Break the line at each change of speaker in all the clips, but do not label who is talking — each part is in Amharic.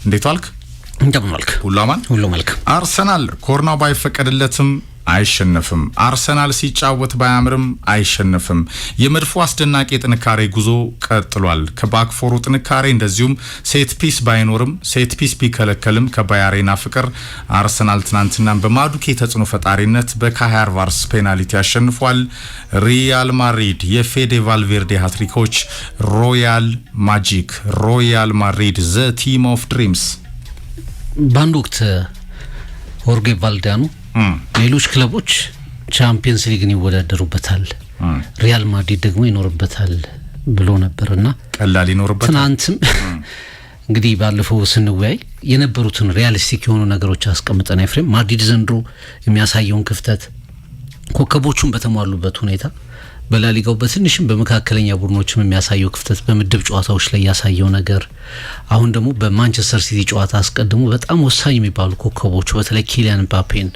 እንዴት ዋልክ?
እንደምን ዋልክ?
ሁሉ
መልክ።
አርሰናል ኮርናው ባይፈቀድለትም አይሸነፍም። አርሰናል ሲጫወት ባያምርም አይሸነፍም። የመድፎ አስደናቂ ጥንካሬ ጉዞ ቀጥሏል። ከባክፎሩ ጥንካሬ እንደዚሁም ሴት ፒስ ባይኖርም ሴት ፒስ ቢከለከልም ከባያሬና ፍቅር አርሰናል ትናንትና በማዱኬ ተጽዕኖ ፈጣሪነት በካይ ሃቨርትዝ ፔናልቲ አሸንፏል። ሪያል ማድሪድ የፌዴ ቫልቬርዴ ሃትሪኮች ሮያል ማጂክ ሮያል ማድሪድ ዘ ቲም ኦፍ ድሪምስ።
በአንድ ወቅት ሆርጌ ቫልዳኖ ሌሎች ክለቦች ቻምፒየንስ ሊግን ይወዳደሩበታል ሪያል ማድሪድ ደግሞ ይኖርበታል ብሎ ነበርና
ቀላል ይኖርበታል።
ትናንትም እንግዲህ ባለፈው ስንወያይ የነበሩትን ሪያሊስቲክ የሆኑ ነገሮች አስቀምጠን ኤፍሬም ማድሪድ ዘንድሮ የሚያሳየውን ክፍተት ኮከቦቹን በተሟሉበት ሁኔታ በላሊጋው በትንሽም በመካከለኛ ቡድኖችም የሚያሳየው ክፍተት በምድብ ጨዋታዎች ላይ ያሳየው ነገር አሁን ደግሞ በማንቸስተር ሲቲ ጨዋታ አስቀድሞ በጣም ወሳኝ የሚባሉ ኮከቦቹ በተለይ ኪሊያን ምባፔን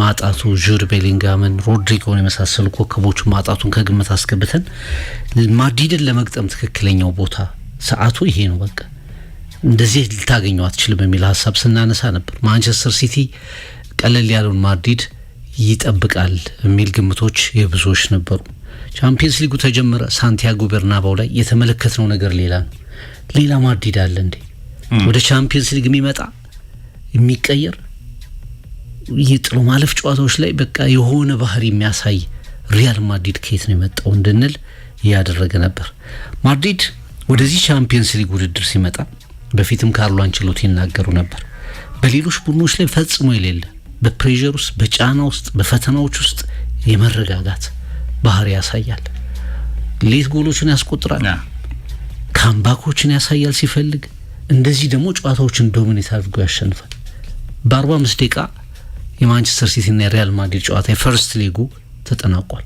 ማጣቱ ጁድ ቤሊንጋምን ሮድሪጎን የመሳሰሉ ኮከቦቹ ማጣቱን ከግምት አስገብተን ማድሪድን ለመግጠም ትክክለኛው ቦታ ሰዓቱ ይሄ ነው በቃ እንደዚህ ልታገኘው አትችልም የሚል ሐሳብ ስናነሳ ነበር። ማንቸስተር ሲቲ ቀለል ያለውን ማድሪድ ይጠብቃል የሚል ግምቶች የብዙዎች ነበሩ። ቻምፒየንስ ሊጉ ተጀመረ። ሳንቲያጎ በርናባው ላይ የተመለከትነው ነገር ሌላ ነው። ሌላ ማድሪድ አለ እንዴ ወደ ቻምፒየንስ ሊግ የሚመጣ የሚቀየር ይጥሎ ማለፍ ጨዋታዎች ላይ በቃ የሆነ ባህሪ የሚያሳይ ሪያል ማድሪድ ከየት ነው የመጣው እንድንል ያደረገ ነበር። ማድሪድ ወደዚህ ቻምፒየንስ ሊግ ውድድር ሲመጣ በፊትም ካርሎ አንቸሎቲ ይናገሩ ነበር በሌሎች ቡድኖች ላይ ፈጽሞ የሌለ በፕሬሸር ውስጥ በጫና ውስጥ በፈተናዎች ውስጥ የመረጋጋት ባህሪ ያሳያል። ሌት ጎሎችን ያስቆጥራል፣ ካምባኮችን ያሳያል ሲፈልግ፣ እንደዚህ ደግሞ ጨዋታዎችን ዶሚኔት አድርጎ ያሸንፋል። በ45 ደቂቃ የማንቸስተር ሲቲ እና የሪያል ማድሪድ ጨዋታ የፈርስት ሊጉ ተጠናቋል።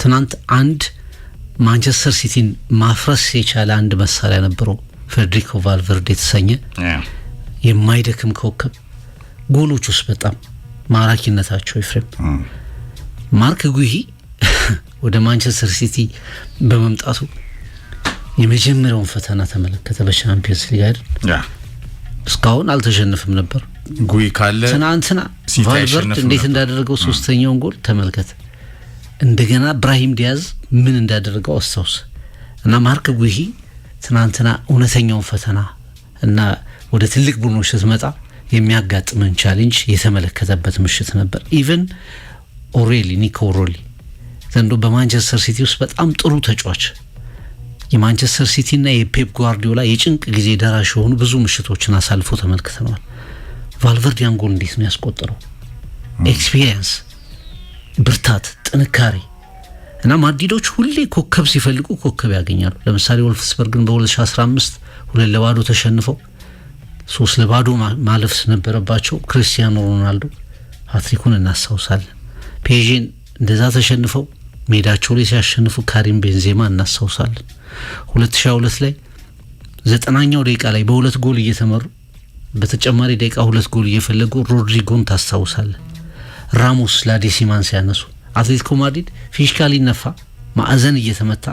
ትናንት አንድ ማንቸስተር ሲቲን ማፍረስ የቻለ አንድ መሳሪያ ነበረው ፌዴሪኮ ቫልቬርዴ የተሰኘ የማይደክም ኮከብ። ጎሎቹስ በጣም ማራኪነታቸው ኤፍሬም ማርክ ጉሂ ወደ ማንቸስተር ሲቲ በመምጣቱ የመጀመሪያውን ፈተና ተመለከተ በቻምፒየንስ ሊግ አይደል? እስካሁን አልተሸነፈም ነበር።
ጉሂ ካለ
ትናንትና ቫልቨርድ እንዴት እንዳደረገው ሶስተኛውን ጎል ተመልከተ። እንደገና ብራሂም ዲያዝ ምን እንዳደረገው አስታውስ። እና ማርክ ጉሂ ትናንትና እውነተኛውን ፈተና እና ወደ ትልቅ ቡድኖች ስትመጣ የሚያጋጥመን ቻሌንጅ የተመለከተበት ምሽት ነበር። ኢቨን ኒኮ ኦሬሊ ዘንድሮ በማንቸስተር ሲቲ ውስጥ በጣም ጥሩ ተጫዋች የማንቸስተር ሲቲና የፔፕ ጓርዲዮላ የጭንቅ ጊዜ ደራሽ የሆኑ ብዙ ምሽቶችን አሳልፎ ተመልክተናል። ቫልቨርዴ ጎል እንዴት ነው ያስቆጠረው? ኤክስፒሪየንስ፣ ብርታት፣ ጥንካሬ እና ማድሪዶች ሁሌ ኮከብ ሲፈልጉ ኮከብ ያገኛሉ። ለምሳሌ ወልፍስበርግን በ2015 2-0 ተሸንፈው 3-0 ማለፍ ነበረባቸው። ክሪስቲያኖ ሮናልዶ ሃትሪኩን እናስታውሳለን። ፔዥን እንደዛ ተሸንፈው ሜዳቸው ላይ ሲያሸንፉ ካሪም ቤንዜማ እናስታውሳለን። 2022 ላይ 90ኛው ደቂቃ ላይ በሁለት ጎል እየተመሩ በተጨማሪ ደቂቃ ሁለት ጎል እየፈለጉ ሮድሪጎን ታስታውሳለን። ራሞስ ላዴሲማን ሲያነሱ አትሌቲኮ ማድሪድ ፊሽካሊ ነፋ ማዕዘን እየተመታ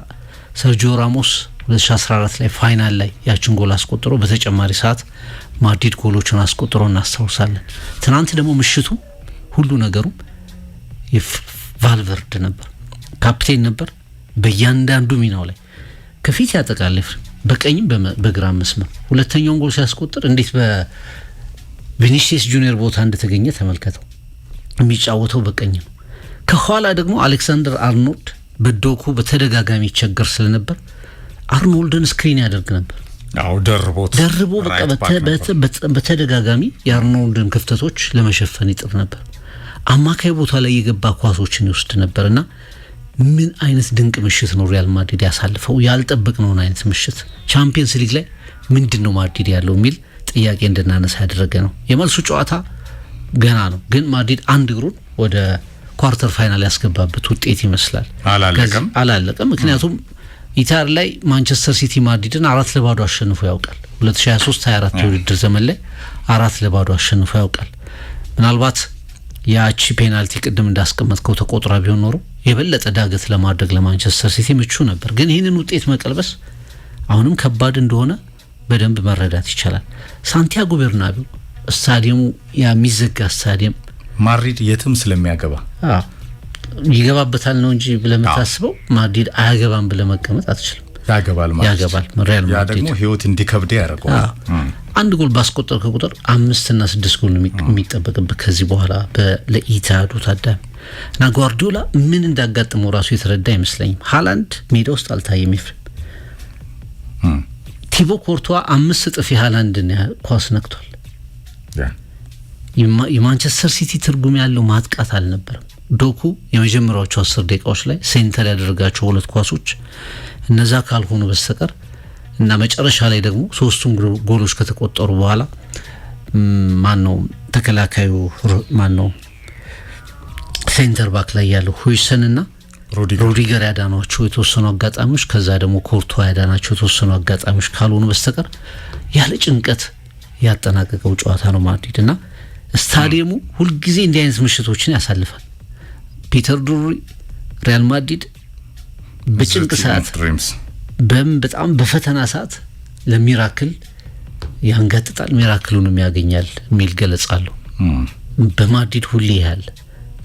ሰርጂዮ ራሞስ 2014 ላይ ፋይናል ላይ ያችን ጎል አስቆጥሮ በተጨማሪ ሰዓት ማድሪድ ጎሎችን አስቆጥሮ እናስታውሳለን። ትናንት ደግሞ ምሽቱ ሁሉ ነገሩ ቫልቨርድ ነበር፣ ካፕቴን ነበር። በእያንዳንዱ ሚናው ላይ ከፊት ያጠቃል በቀኝም በግራም መስመር ሁለተኛውን ጎል ሲያስቆጥር እንዴት በቪኒሲየስ ጁኒየር ቦታ እንደተገኘ ተመልከተው። የሚጫወተው በቀኝ ነው። ከኋላ ደግሞ አሌክሳንደር አርኖልድ በዶኩ በተደጋጋሚ ይቸገር ስለነበር አርኖልድን ስክሪን ያደርግ ነበር። ደርቦ በተደጋጋሚ የአርኖልድን ክፍተቶች ለመሸፈን ይጥር ነበር። አማካይ ቦታ ላይ የገባ ኳሶችን ይወስድ ነበርና ምን አይነት ድንቅ ምሽት ነው ሪያል ማድሪድ ያሳልፈው። ያልጠበቅነው አይነት ምሽት ቻምፒየንስ ሊግ ላይ ምንድነው ማድሪድ ያለው የሚል ጥያቄ እንድናነሳ ያደረገ ነው። የመልሱ ጨዋታ ገና ነው፣ ግን ማድሪድ አንድ እግሩን ወደ ኳርተር ፋይናል ያስገባበት ውጤት ይመስላል። አላለቀም። ምክንያቱም ኢታር ላይ ማንቸስተር ሲቲ ማድሪድን 4-0 አሸንፎ ያውቃል። 2023-24 የውድድር ዘመን ላይ 4-0 አሸንፎ ያውቃል። ምናልባት ያቺ ፔናልቲ ቅድም እንዳስቀመጥከው ተቆጥራ ቢሆን ኖሮ የበለጠ ዳገት ለማድረግ ለማንቸስተር ሲቲ ምቹ ነበር። ግን ይህንን ውጤት መቀልበስ አሁንም ከባድ እንደሆነ በደንብ መረዳት ይቻላል። ሳንቲያጎ ቤርናቤው ስታዲየሙ የሚዘጋ ስታዲየም
ማድሪድ የትም ስለሚያገባ
ይገባበታል ነው እንጂ ብለምታስበው ማድሪድ አያገባም ብለመቀመጥ አትችልም።
ያገባል ማለት
ሪያል ማድሪድ ያ
ደግሞ ህይወት እንዲከብድ ያደርገዋል።
አንድ ጎል ባስቆጠርከ ቁጥር 5 እና 6 ጎል የሚጠበቅበት ከዚህ በኋላ ለኢታዱ ታዳሚ እና ጓርዲዮላ ምን እንዳጋጠመው ራሱ የተረዳ አይመስለኝም። ሃላንድ ሜዳ ውስጥ አልታየም። ቲቦ ኮርቷ 5 እጥፍ የሃላንድን ኳስ ነክቷል። የማንቸስተር ሲቲ ትርጉም ያለው ማጥቃት አልነበረም። ዶኩ የመጀመሪያዎቹ 10 ደቂቃዎች ላይ ሴንተር ያደረጋቸው 2 ኳሶች እነዛ ካልሆኑ በስተቀር እና መጨረሻ ላይ ደግሞ 3ቱም ጎሎች ከተቆጠሩ በኋላ ማነው ተከላካዩ ማነው ሴንተር ባክ ላይ ያለው ሁይሰን እና ሮዲገር ያዳናቸው የተወሰኑ አጋጣሚዎች ከዛ ደግሞ ኮርቷ ያዳናቸው የተወሰኑ አጋጣሚዎች ካልሆኑ በስተቀር ያለ ጭንቀት ያጠናቀቀው ጨዋታ ነው ማድሪድ እና ስታዲየሙ ሁሉ ጊዜ እንዲህ አይነት ምሽቶችን ያሳልፋል። ፒተር ዱሪ ሪያል ማድሪድ በጭንቅ ሰዓት በጣም በፈተና ሰዓት ለሚራክል ያንጋጥጣል፣ ሚራክሉንም ያገኛል የሚል ገለጻለሁ። በማድሪድ ሁሌ ያለ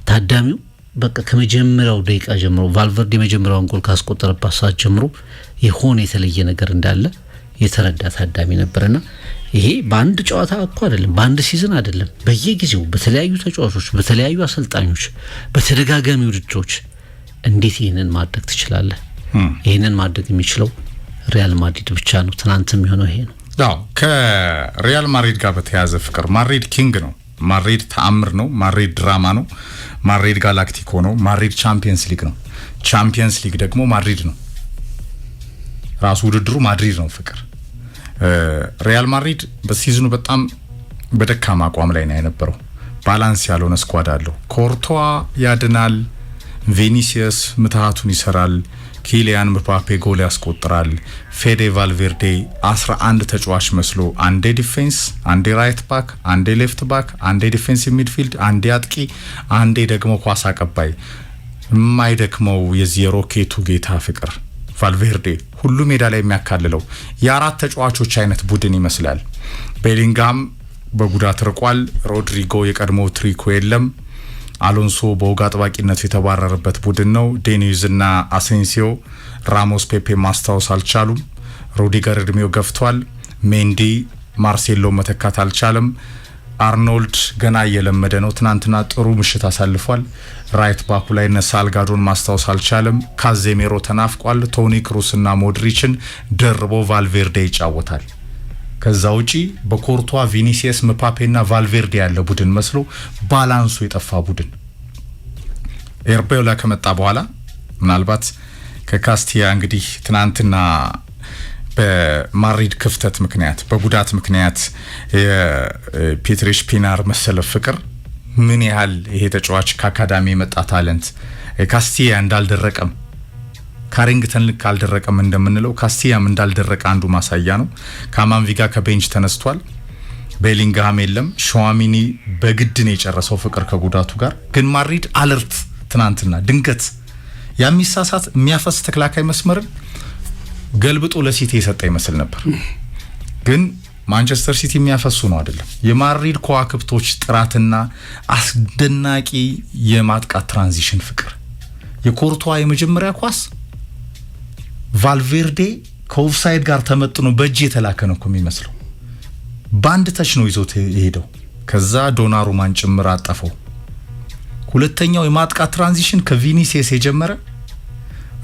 ታዳሚው በቃ ከመጀመሪያው ደቂቃ ጀምሮ ቫልቨርዴ የመጀመሪያውን ጎል ካስቆጠረባት ሰዓት ጀምሮ የሆነ የተለየ ነገር እንዳለ የተረዳ ታዳሚ ነበርና ይሄ በአንድ ጨዋታ እኮ አይደለም፣ በአንድ ሲዝን አይደለም፣ በየጊዜው በተለያዩ ተጫዋቾች፣ በተለያዩ አሰልጣኞች፣ በተደጋጋሚ ውድድሮች እንዴት ይሄንን ማድረግ ትችላለህ? ይሄንን ማድረግ የሚችለው ሪያል ማድሪድ ብቻ ነው። ትናንትም የሆነው ይሄ ነው።
ያው ከሪያል ማድሪድ ጋር በተያያዘ ፍቅር ማድሪድ ኪንግ ነው። ማድሪድ ተአምር ነው። ማድሪድ ድራማ ነው። ማድሪድ ጋላክቲኮ ነው። ማድሪድ ቻምፒየንስ ሊግ ነው። ቻምፒየንስ ሊግ ደግሞ ማድሪድ ነው። ራሱ ውድድሩ ማድሪድ ነው ፍቅር። ሪያል ማድሪድ በሲዝኑ በጣም በደካማ አቋም ላይ ነው የነበረው። ባላንስ ያልሆነ ስኳድ አለው። ኮርቷ ያድናል፣ ቪኒሲየስ ምትሃቱን ይሰራል፣ ኪሊያን ምባፔ ጎል ያስቆጥራል። ፌዴ ቫልቬርዴ 11 ተጫዋች መስሎ አንዴ ዲፌንስ፣ አንዴ ራይት ባክ፣ አንዴ ሌፍት ባክ፣ አንዴ ዲፌንሲቭ ሚድፊልድ፣ አንዴ አጥቂ፣ አንዴ ደግሞ ኳስ አቀባይ። የማይደክመው የዚህ የሮኬቱ ጌታ ፍቅር ቫልቬርዴ ሁሉ ሜዳ ላይ የሚያካልለው የአራት ተጫዋቾች አይነት ቡድን ይመስላል። ቤሊንጋም በጉዳት ርቋል። ሮድሪጎ የቀድሞው ትሪኮ የለም። አሎንሶ በወግ አጥባቂነቱ የተባረረበት ቡድን ነው። ዴኒዝ እና አሴንሲዮ ራሞስ ፔፔ ማስታወስ አልቻሉም። ሩዲገር እድሜው ገፍቷል። ሜንዲ ማርሴሎ መተካት አልቻለም። አርኖልድ ገና እየለመደ ነው። ትናንትና ጥሩ ምሽት አሳልፏል። ራይት ባኩ ላይ ሳልጋዶን ማስታወስ አልቻለም። ካዜሜሮ ተናፍቋል። ቶኒ ክሩስ እና ሞድሪችን ደርቦ ቫልቬርዴ ይጫወታል። ከዛ ውጪ በኮርቷ ቪኒሲየስ ምፓፔና ቫልቬርዴ ያለ ቡድን መስሎ ባላንሱ የጠፋ ቡድን። ኤርቤላ ከመጣ በኋላ ምናልባት ከካስቲያ እንግዲህ ትናንትና በማድሪድ ክፍተት ምክንያት በጉዳት ምክንያት የፔትሪሽ ፒናር መሰለፍ ፍቅር ምን ያህል ይሄ ተጫዋች ከአካዳሚ የመጣ ታለንት ካስቲያ እንዳልደረቀም ካሪንግተን ልክ አልደረቀም እንደምንለው ካስቲያም እንዳልደረቀ አንዱ ማሳያ ነው። ካማንቪጋ ከቤንች ተነስቷል። ቤሊንግሃም የለም። ሸዋሚኒ በግድ ነው የጨረሰው ፍቅር ከጉዳቱ ጋር። ግን ማድሪድ አለርት ትናንትና ድንገት የሚሳሳት የሚያፈስ ተከላካይ መስመርን ገልብጦ ለሲቲ የሰጠ ይመስል ነበር። ግን ማንቸስተር ሲቲ የሚያፈሱ ነው አይደለም። የማድሪድ ከዋክብቶች ጥራትና አስደናቂ የማጥቃት ትራንዚሽን ፍቅር የኮርቷ የመጀመሪያ ኳስ ቫልቬርዴ ከኦፍሳይድ ጋር ተመጥኖ በእጅ የተላከ ነው የሚመስለው። ባንድ ተች ነው ይዞት የሄደው። ከዛ ዶናሩማን ጭምር አጠፈው። ሁለተኛው የማጥቃት ትራንዚሽን ከቪኒሲየስ የጀመረ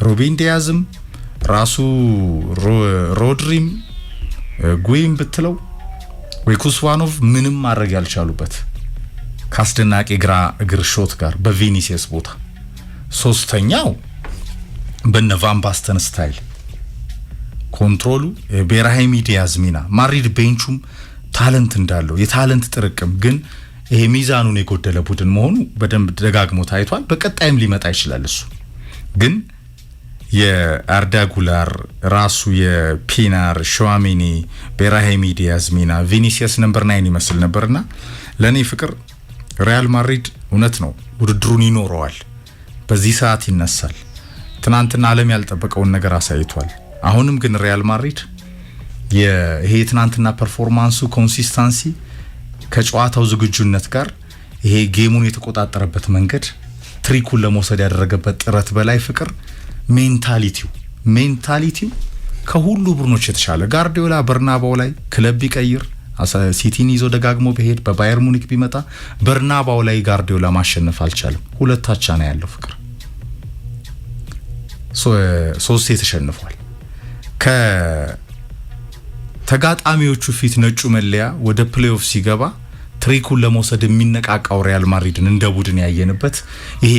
ሩቢን ዲያዝም ራሱ ሮድሪም ጉይም ብትለው ወይ ኩስዋኖቭ ምንም ማድረግ ያልቻሉበት ካስደናቂ ግራ እግር ሾት ጋር በቪኒሲየስ ቦታ። ሶስተኛው በነ ቫን ባስተን ስታይል ኮንትሮሉ ቤራሂም ዲያዝ ሚና ማድሪድ ቤንቹም ታለንት እንዳለው የታለንት ጥርቅም ግን ይሄ ሚዛኑን የጎደለ ቡድን መሆኑ በደንብ ደጋግሞ ታይቷል። በቀጣይም ሊመጣ ይችላል። እሱ ግን የአርዳ ጉላር ራሱ የፒናር ሸዋሚኒ ቤራሂም ዲያዝ ሚና ቪኒሲየስ ነምበር 9 ይመስል ነበርና ለኔ ፍቅር ሪያል ማድሪድ እውነት ነው ውድድሩን ይኖረዋል። በዚህ ሰዓት ይነሳል። ትናንትና ዓለም ያልጠበቀውን ነገር አሳይቷል። አሁንም ግን ሪያል ማድሪድ ይሄ ትናንትና ፐርፎርማንሱ ኮንሲስተንሲ ከጨዋታው ዝግጁነት ጋር ይሄ ጌሙን የተቆጣጠረበት መንገድ ትሪኩን ለመውሰድ ያደረገበት ጥረት በላይ ፍቅር ሜንታሊቲው ከሁሉ ቡድኖች የተሻለ ጋርዲዮላ በርናባው ላይ ክለብ ቢቀይር ሲቲን ይዞ ደጋግሞ በሄድ በባየር ሙኒክ ቢመጣ በርናባው ላይ ጋርዲዮላ ማሸነፍ አልቻለም። ሁለት አቻ ነው ያለው ፍቅር ሶስት ተሸንፏል። ከተጋጣሚዎቹ ፊት ነጩ መለያ ወደ ፕሌይኦፍ ሲገባ ትሪኩን ለመውሰድ የሚነቃቃው ሪያል ማድሪድን እንደ ቡድን ያየንበት ይሄ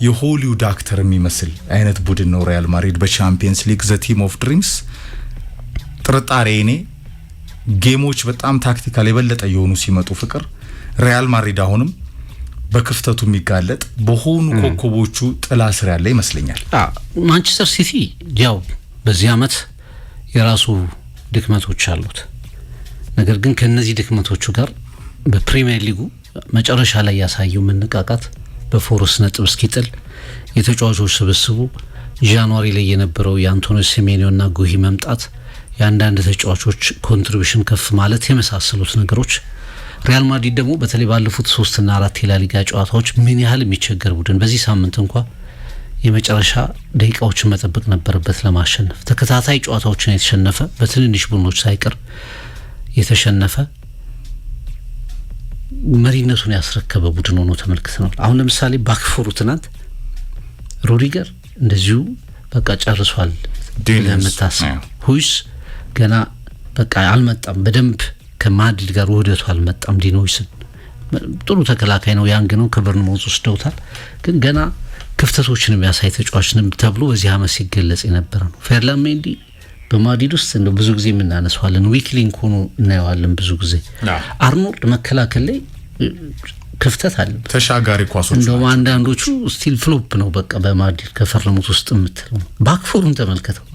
የሆሊውድ አክተር የሚመስል አይነት ቡድን ነው ሪያል ማድሪድ በቻምፒየንስ ሊግ ዘ ቲም ኦፍ ድሪምስ። ጥርጣሬ እኔ ጌሞች በጣም ታክቲካል የበለጠ የሆኑ ሲመጡ ፍቅር ሪያል ማድሪድ አሁንም በክፍተቱ የሚጋለጥ በሆኑ ኮከቦቹ ጥላ ስር ያለ ይመስለኛል።
ማንቸስተር ሲቲ ያው በዚህ አመት የራሱ ድክመቶች አሉት። ነገር ግን ከነዚህ ድክመቶቹ ጋር በፕሪሚየር ሊጉ መጨረሻ ላይ ያሳየው መነቃቃት በፎርስ ነጥብ እስኪጥል የተጫዋቾች ስብስቡ ጃንዋሪ ላይ የነበረው የአንቶኒዮ ሲሜኒዮና ጉሂ መምጣት የአንዳንድ ተጫዋቾች ኮንትሪቢዩሽን ከፍ ማለት የመሳሰሉት ነገሮች ሪያል ማድሪድ ደግሞ በተለይ ባለፉት 3 እና 4 የላሊጋ ጨዋታዎች ምን ያህል የሚቸገር ቡድን በዚህ ሳምንት እንኳን የመጨረሻ ደቂቃዎችን መጠበቅ ነበረበት ለማሸነፍ። ተከታታይ ጨዋታዎችን የተሸነፈ በትንንሽ ቡድኖች ሳይቀር የተሸነፈ መሪነቱን ያስረከበ ቡድን ሆኖ ተመልክተናል። አሁን ለምሳሌ ባክፎሩ ትናንት ሩዲገር እንደዚሁ በቃ ጨርሷል ለምታስብ ሁይስ ገና በቃ አልመጣም በደንብ ከማድሪድ ጋር ውህደቱ አልመጣም። ዲኖይስን ጥሩ ተከላካይ ነው ያንግ ነው ከበርንማውዝ ወስደውታል ግን ገና ክፍተቶችን የሚያሳይ ተጫዋችንም ተብሎ በዚህ አመት ሲገለጽ የነበረ ነው። ፌርላን ሜንዲ በማድሪድ ውስጥ እንደው ብዙ ጊዜ የምናነሳዋለን ዊክሊንግ ሆኖ እናየዋለን ብዙ ጊዜ። አርኖልድ መከላከል ላይ ክፍተት አለ
ተሻጋሪ ኳሶች
እንደው አንዳንዶቹ ስቲል ፍሎፕ ነው በቃ በማድሪድ ከፈረሙት ውስጥ የምትለው ባክፎሩን ተመልከተው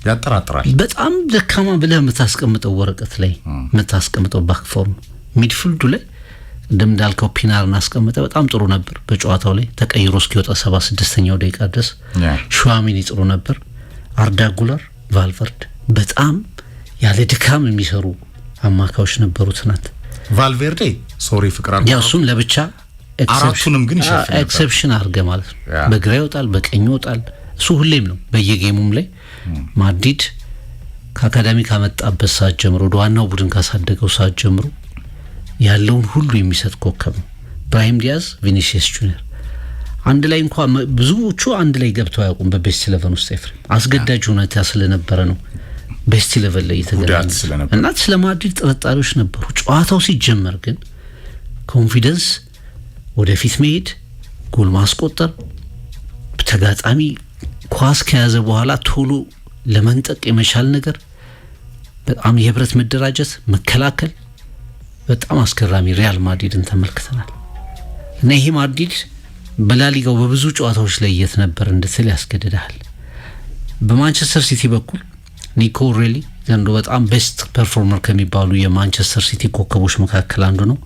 ያጠራጥራል።
በጣም ደካማ ብለህ የምታስቀምጠው ወረቀት ላይ የምታስቀምጠው ባክፎር ሚድፊልዱ ላይ እንደምዳልከው ፒናርን አስቀምጠ በጣም ጥሩ ነበር። በጨዋታው ላይ ተቀይሮ እስኪወጣ 76ኛው ደቂቃ ድረስ ሹዋሚኒ ጥሩ ነበር። አርዳ ጉለር ቫልቨርድ በጣም ያለ ድካም የሚሰሩ አማካዮች ነበሩ ትናንት።
ቫልቨርዴ ሶሪ ፍቅር
ያው እሱም ለብቻ
አራቱንም ግን ይሸፍናል
ኤክሰፕሽን አድርገ ማለት ነው። በግራ ይወጣል በቀኝ ይወጣል እሱ ሁሌም ነው በየጌሙም ላይ ማድሪድ ከአካዳሚ ካመጣበት ሰዓት ጀምሮ ወደ ዋናው ቡድን ካሳደገው ሰዓት ጀምሮ ያለውን ሁሉ የሚሰጥ ኮከብ ነው። ብራሂም ዲያዝ ቪኒሲየስ ጁኒየር አንድ ላይ እንኳን ብዙዎቹ አንድ ላይ ገብተው ያውቁም በቤስት 11 ውስጥ ኤፍሬም አስገዳጅ ሁኔታ ስለነበረ ነው ቤስት 11 ላይ የተገናኙት እና ስለ ማድሪድ ጥርጣሬዎች ነበሩ። ጨዋታው ሲጀመር ግን ኮንፊደንስ ወደፊት መሄድ ጎል ማስቆጠር ተጋጣሚ ኳስ ከያዘ በኋላ ቶሎ ለመንጠቅ የመቻል ነገር በጣም የህብረት መደራጀት መከላከል በጣም አስገራሚ ሪያል ማድሪድን ተመልክተናል። እና ይሄ ማድሪድ በላሊጋው በብዙ ጨዋታዎች ላይ የት ነበር እንድትል ያስገድዳል። በማንቸስተር ሲቲ በኩል ኒኮ ሬሊ ዘንድሮ በጣም ቤስት ፐርፎርመር ከሚባሉ የማንቸስተር ሲቲ ኮከቦች መካከል አንዱ ነው።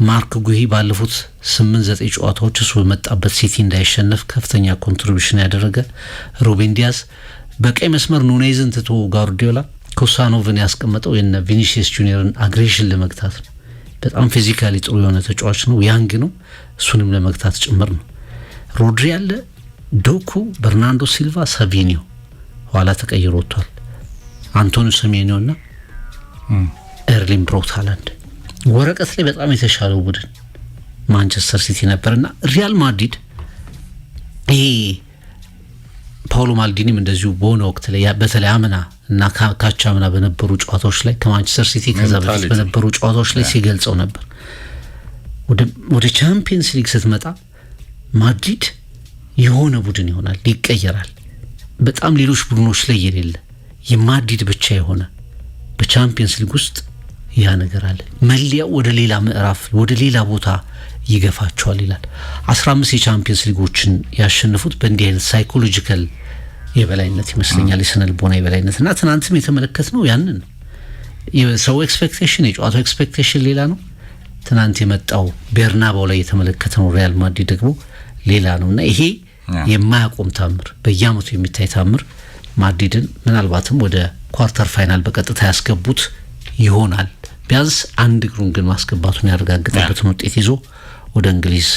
ማርክ ጉሂ ባለፉት 8-9 ጨዋታዎች እሱ በመጣበት ሲቲ እንዳይሸነፍ ከፍተኛ ኮንትሪቢዩሽን ያደረገ ሩቤን ዲያዝ በቀይ መስመር ኑኔዝን ትቶ ጋርዲዮላ ኮሳኖቭን ያስቀመጠው የነ ቪኒሲየስ ጁኒየርን አግሬሽን ለመግታት ነው። በጣም ፊዚካሊ ጥሩ የሆነ ተጫዋች ነው ያንግ ነው እሱንም ለመግታት ጭምር ነው። ሮድሪ ያለ ዶኩ በርናንዶ ሲልቫ ሳቪኒዮ ኋላ ተቀይሮ ወጥቷል። አንቶኒዮ ሲሜኒዮና ኤርሊንግ ብራውት ሃላንድ ወረቀት ላይ በጣም የተሻለው ቡድን ማንቸስተር ሲቲ ነበርና ሪያል ማድሪድ ይሄ ፓውሎ ማልዲኒም እንደዚሁ በሆነ ወቅት ላይ በተለይ አምና እና ካቻምና በነበሩ ጨዋታዎች ላይ ከማንቸስተር ሲቲ ከዛ በፊት በነበሩ ጨዋታዎች ላይ ሲገልጸው ነበር ወደ ቻምፒየንስ ሊግ ስትመጣ ማድሪድ የሆነ ቡድን ይሆናል ይቀየራል። በጣም ሌሎች ቡድኖች ላይ የሌለ የማድሪድ ብቻ የሆነ በቻምፒየንስ ሊግ ውስጥ ያ ነገር አለ። መለያው ወደ ሌላ ምዕራፍ ወደ ሌላ ቦታ ይገፋቸዋል ይላል። 15 የቻምፒየንስ ሊጎችን ያሸነፉት በእንዲህ አይነት ሳይኮሎጂካል የበላይነት ይመስለኛል የስነልቦና የበላይነት እና ትናንትም የተመለከትነው ያንን ነው። የሰው ኤክስፔክቴሽን የጨዋታው ኤክስፔክቴሽን ሌላ ነው። ትናንት የመጣው ቤርናባው ላይ የተመለከተነው ሪያል ማድሪድ ደግሞ ሌላ ነውና ይሄ የማያቆም ታምር በየአመቱ የሚታይ ታምር ማድሪድን ምናልባትም ወደ ኳርተር ፋይናል በቀጥታ ያስገቡት ይሆናል። ቢያንስ አንድ እግሩን ግን ማስገባቱን ያረጋግጠበትን ውጤት ይዞ ወደ እንግሊዝ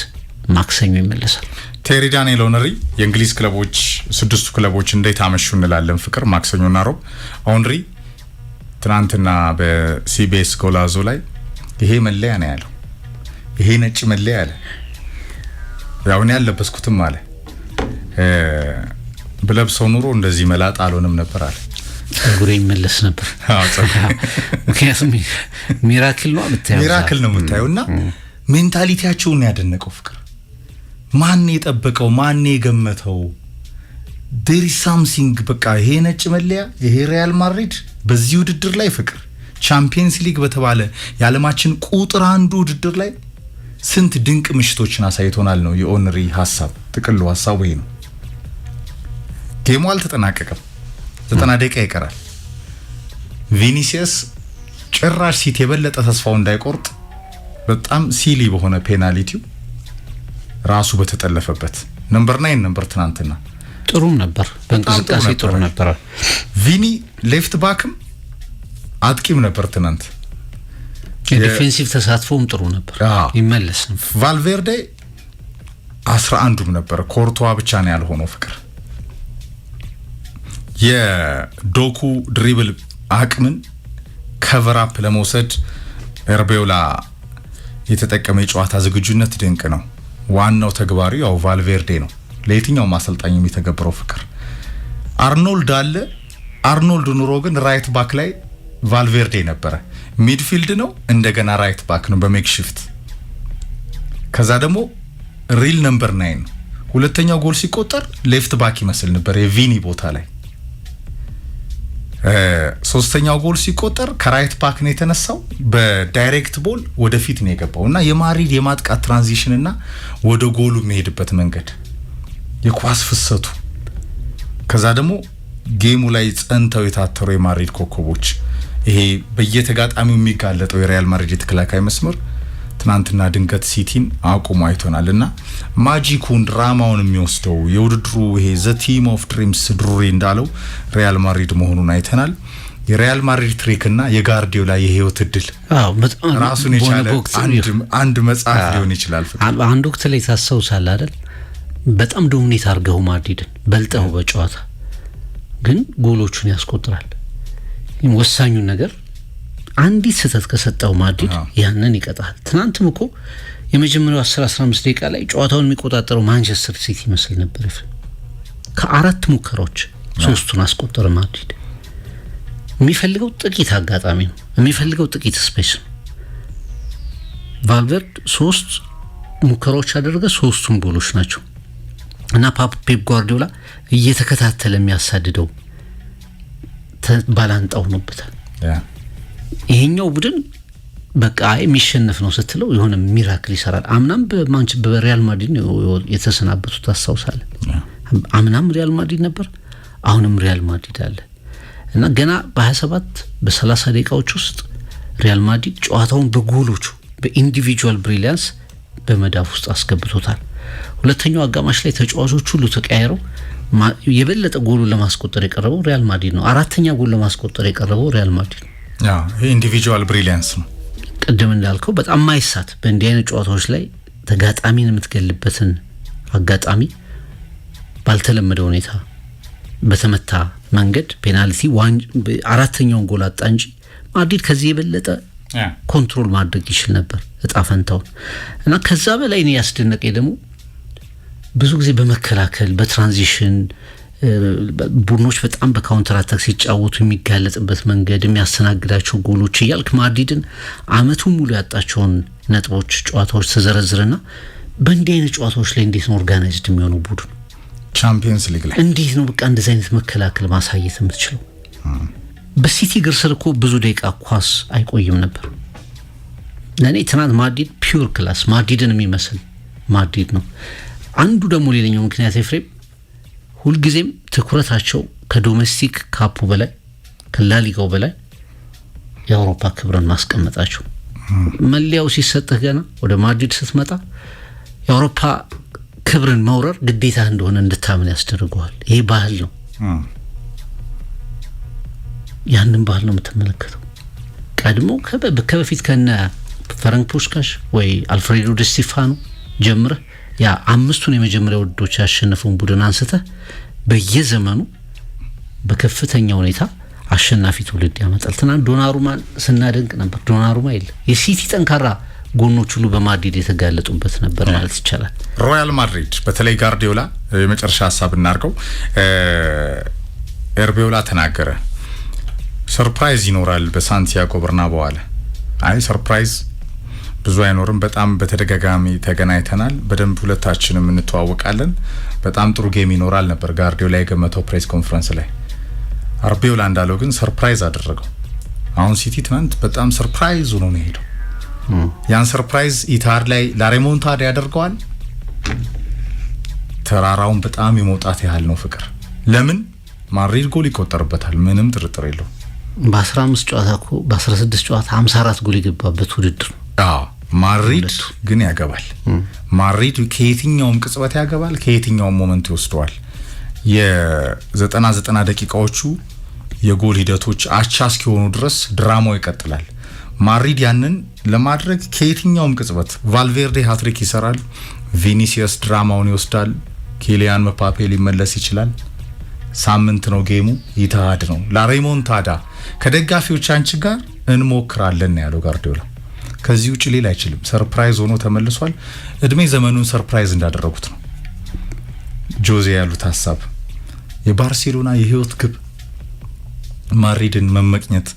ማክሰኞ ይመለሳል።
ቴሪ ዳንኤል ኦነሪ የእንግሊዝ ክለቦች 6ቱ ክለቦች እንዴት አመሹ እንላለን። ፍቅር ማክሰኞና ሮብ ኦንሪ ትናንትና በሲቢኤስ ጎላዞ ላይ ይሄ መለያ ነው ያለው። ይሄ ነጭ መለያ አለ። ያው እኔ ያለበስኩትም አለ ብለብሰው ኑሮ እንደዚህ መላጣ አልሆንም ነበር አለ።
ጸጉሬ ይመለስ ነበር። ምክንያቱም ሚራክል ነው የምታየው፣
ሚራክል ነው የምታየውና ሜንታሊቲያቸውን ያደነቀው ፍቅር ማን የጠበቀው ማን የገመተው there is something በቃ ይሄ ነጭ መለያ ይሄ ሪያል ማድሪድ በዚህ ውድድር ላይ ፍቅር ቻምፒየንስ ሊግ በተባለ የዓለማችን ቁጥር አንዱ ውድድር ላይ ስንት ድንቅ ምሽቶችን አሳይቶናል ነው የኦንሪ ሐሳብ። ጥቅሉ ሐሳቡ ይሄ ነው። ጌሙ አልተጠናቀቀም፣ 90 ደቂቃ ይቀራል። ቪኒሲየስ ጭራሽ ሲት የበለጠ ተስፋው እንዳይቆርጥ በጣም ሲሊ በሆነ ፔናልቲው ራሱ በተጠለፈበት ነምበር 9 ነበር ትናንትና
ጥሩም ነበር፣ በእንቅስቃሴ ጥሩ ነበር።
ቪኒ ሌፍት ባክም አጥቂም ነበር ትናንት።
የዲፌንሲቭ ተሳትፎም ጥሩ ነበር፣ ይመለስ።
ቫልቬርዴ 11ዱም ነበር፣ ኮርቶዋ ብቻ ነው ያልሆነው ፍቅር። የዶኩ ድሪብል አቅምን ከቨር አፕ ለመውሰድ ኤርቤውላ የተጠቀመ የጨዋታ ዝግጁነት ድንቅ ነው። ዋናው ተግባሪ ያው ቫልቬርዴ ነው፣ ለየትኛው ማሰልጣኝ የሚተገብረው ፍቅር። አርኖልድ አለ። አርኖልድ ኑሮ ግን ራይት ባክ ላይ ቫልቬርዴ ነበረ። ሚድፊልድ ነው እንደገና ራይት ባክ ነው በሜክሺፍት። ከዛ ደግሞ ሪል ነምበር 9 ሁለተኛው ጎል ሲቆጠር ሌፍት ባክ ይመስል ነበር የቪኒ ቦታ ላይ። ሶስተኛው ጎል ሲቆጠር ከራይት ባክ ነው የተነሳው፣ በዳይሬክት ቦል ወደፊት ነው የገባውና የማድሪድ የማጥቃት ትራንዚሽን እና ወደ ጎሉ የሚሄድበት መንገድ የኳስ ፍሰቱ፣ ከዛ ደግሞ ጌሙ ላይ ጸንተው የታተሩ የማድሪድ ኮከቦች፣ ይሄ በየተጋጣሚው የሚጋለጠው የሪያል ማድሪድ የተከላካይ መስመር ትናንትና ድንገት ሲቲን አቁሞ አይቶናልና ማጂኩን ድራማውን የሚወስደው የውድድሩ ይሄ ዘ ቲም ኦፍ ድሪምስ ድሩሪ እንዳለው ሪያል ማድሪድ መሆኑን አይተናል። የሪያል ማድሪድ ትሪክና የጋርዲዮላ የህይወት እድል ራሱን የቻለ አንድ መጽሐፍ ሊሆን ይችላል።
አንድ ወቅት ላይ ታስታውሳለህ አይደል? በጣም ዶሚኔት አድርገው ማድሪድን በልጠው በጨዋታ ግን ጎሎቹን ያስቆጥራል። ወሳኙን ነገር አንዲት ስህተት ከሰጠው ማድሪድ ያንን ይቀጣል። ትናንትም እኮ የመጀመሪያው 10-15 ደቂቃ ላይ ጨዋታውን የሚቆጣጠረው ማንቸስተር ሲቲ ይመስል ነበር። ከአራት ሙከራዎች 3ቱን አስቆጠረ ማድሪድ። የሚፈልገው ጥቂት አጋጣሚ ነው፣ የሚፈልገው ጥቂት ስፔስ ነው። ቫልቬርድ 3 ሙከራዎች አደረገ፣ 3ቱም ጎሎች ናቸው። እና ፔፕ ጓርዲዮላ እየተከታተለ የሚያሳድደው ባላንጣው ነውበታል። ይሄኛው ቡድን በቃ የሚሸነፍ ነው ስትለው የሆነ ሚራክል ይሰራል። አምናም በሪያል ማድሪድ የተሰናበቱት ታስታውሳለህ? አምናም ሪያል ማድሪድ ነበር፣ አሁንም ሪያል ማድሪድ አለ እና ገና በ27 በ30 ደቂቃዎች ውስጥ ሪያል ማድሪድ ጨዋታውን በጎሎቹ በኢንዲቪጁዋል ብሪሊያንስ በመዳፍ ውስጥ አስገብቶታል። ሁለተኛው አጋማሽ ላይ ተጫዋቾች ሁሉ ተቀያይረው የበለጠ ጎሉን ለማስቆጠር የቀረበው ሪያል ማድሪድ ነው። አራተኛ ጎል ለማስቆጠር የቀረበው ሪያል ማድሪድ ነው።
ይሄ ኢንዲቪጁዋል ብሪሊያንስ ነው።
ቅድም እንዳልከው በጣም ማይሳት በእንዲህ አይነት ጨዋታዎች ላይ ተጋጣሚን የምትገልበትን አጋጣሚ ባልተለመደ ሁኔታ በተመታ መንገድ ፔናልቲ አራተኛውን ጎል አጣ እንጂ ማድሪድ ከዚህ የበለጠ ኮንትሮል ማድረግ ይችል ነበር እጣ ፈንታውን። እና ከዛ በላይ እኔ ያስደነቀኝ ደግሞ ብዙ ጊዜ በመከላከል በትራንዚሽን ቡድኖች በጣም በካውንተር አታክ ሲጫወቱ የሚጋለጥበት መንገድ፣ የሚያስተናግዳቸው ጎሎች እያልክ ማድሪድን አመቱን ሙሉ ያጣቸውን ነጥቦች ጨዋታዎች ተዘረዝርና በእንዲህ አይነት ጨዋታዎች ላይ እንዴት ነው ኦርጋናይዝድ የሚሆነው ቡድን?
ቻምፒየንስ ሊግ ላይ
እንዴት ነው በቃ እንደዚህ አይነት መከላከል ማሳየት የምትችለው? በሲቲ እግር ስር እኮ ብዙ ደቂቃ ኳስ አይቆይም ነበር። ለእኔ ትናንት ማድሪድ ፒውር ክላስ ማድሪድን የሚመስል ማድሪድ ነው። አንዱ ደግሞ ሌላኛው ምክንያት ኤፍሬም ሁልጊዜም ትኩረታቸው ከዶሜስቲክ ካፑ በላይ ከላሊጋው በላይ የአውሮፓ ክብርን ማስቀመጣቸው። መለያው ሲሰጥህ ገና ወደ ማድሪድ ስትመጣ የአውሮፓ ክብርን መውረር ግዴታ እንደሆነ እንድታምን ያስደርገዋል። ይሄ ባህል ነው። ያንን ባህል ነው የምትመለከተው። ቀድሞ ከበፊት ከነ ፈረንክ ፑስካሽ ወይ አልፍሬዶ ዲ ስቲፋኖ ጀምረ ያ አምስቱን የመጀመሪያ ውድድሮች ያሸነፈውን ቡድን አንስተ በየዘመኑ በከፍተኛ ሁኔታ አሸናፊ ትውልድ ያመጣል። ትናንት ዶናሩማን ስናደንቅ ነበር። ዶናሩማ የሲቲ ጠንካራ ጎኖች ሁሉ በማድሪድ የተጋለጡበት ነበር ማለት ይቻላል።
ሮያል ማድሪድ በተለይ ጋርዲዮላ የመጨረሻ ሐሳብ እናርገው ኤርቤዮላ ተናገረ። ሰርፕራይዝ ይኖራል በሳንቲያጎ በርናባው አለ። አይ ሰርፕራይዝ ብዙ አይኖርም። በጣም በተደጋጋሚ ተገናኝተናል። በደንብ ሁለታችንም እንተዋወቃለን። በጣም ጥሩ ጌም ይኖራል ነበር ጋርዲዮላ የገመተው ፕሬስ ኮንፈረንስ ላይ። አርቤዮላ እንዳለው ግን ሰርፕራይዝ አደረገው። አሁን ሲቲ ትናንት በጣም ሰርፕራይዝ ሆኖ ነው ሄደው። ያን ሰርፕራይዝ ኢታር ላይ ላሬሞንታዳ ያደርገዋል። ተራራውን በጣም የመውጣት ያህል ነው ፍቅር። ለምን ማድሪድ ጎል ይቆጠርበታል፣ ምንም ጥርጥር የለው።
በ15 ጨዋታ እኮ በ16 ጨዋታ 54 ጎል የገባበት ውድድር ነው።
ማድሪድ ግን ያገባል። ማድሪድ ከየትኛውም ቅጽበት ያገባል፣ ከየትኛውም ሞመንት ይወስደዋል። የ90 ደቂቃዎቹ የጎል ሂደቶች አቻ እስኪሆኑ ድረስ ድራማው ይቀጥላል። ማድሪድ ያንን ለማድረግ ከየትኛውም ቅጽበት ቫልቬርዴ ሃትሪክ ይሰራል፣ ቪኒሲየስ ድራማውን ይወስዳል፣ ኪሊያን መፓፔ ሊመለስ ይችላል። ሳምንት ነው ጌሙ፣ ይታሃድ ነው። ላሬሞንታዳ ከደጋፊዎቻችን ጋር እንሞክራለን ያለው ጋርዲዮላ ከዚህ ውጭ ሌላ አይችልም። ሰርፕራይዝ ሆኖ ተመልሷል። እድሜ ዘመኑን ሰርፕራይዝ እንዳደረጉት ነው ጆዜ ያሉት ሐሳብ። የባርሴሎና የህይወት ግብ ማድሪድን መመቅኘት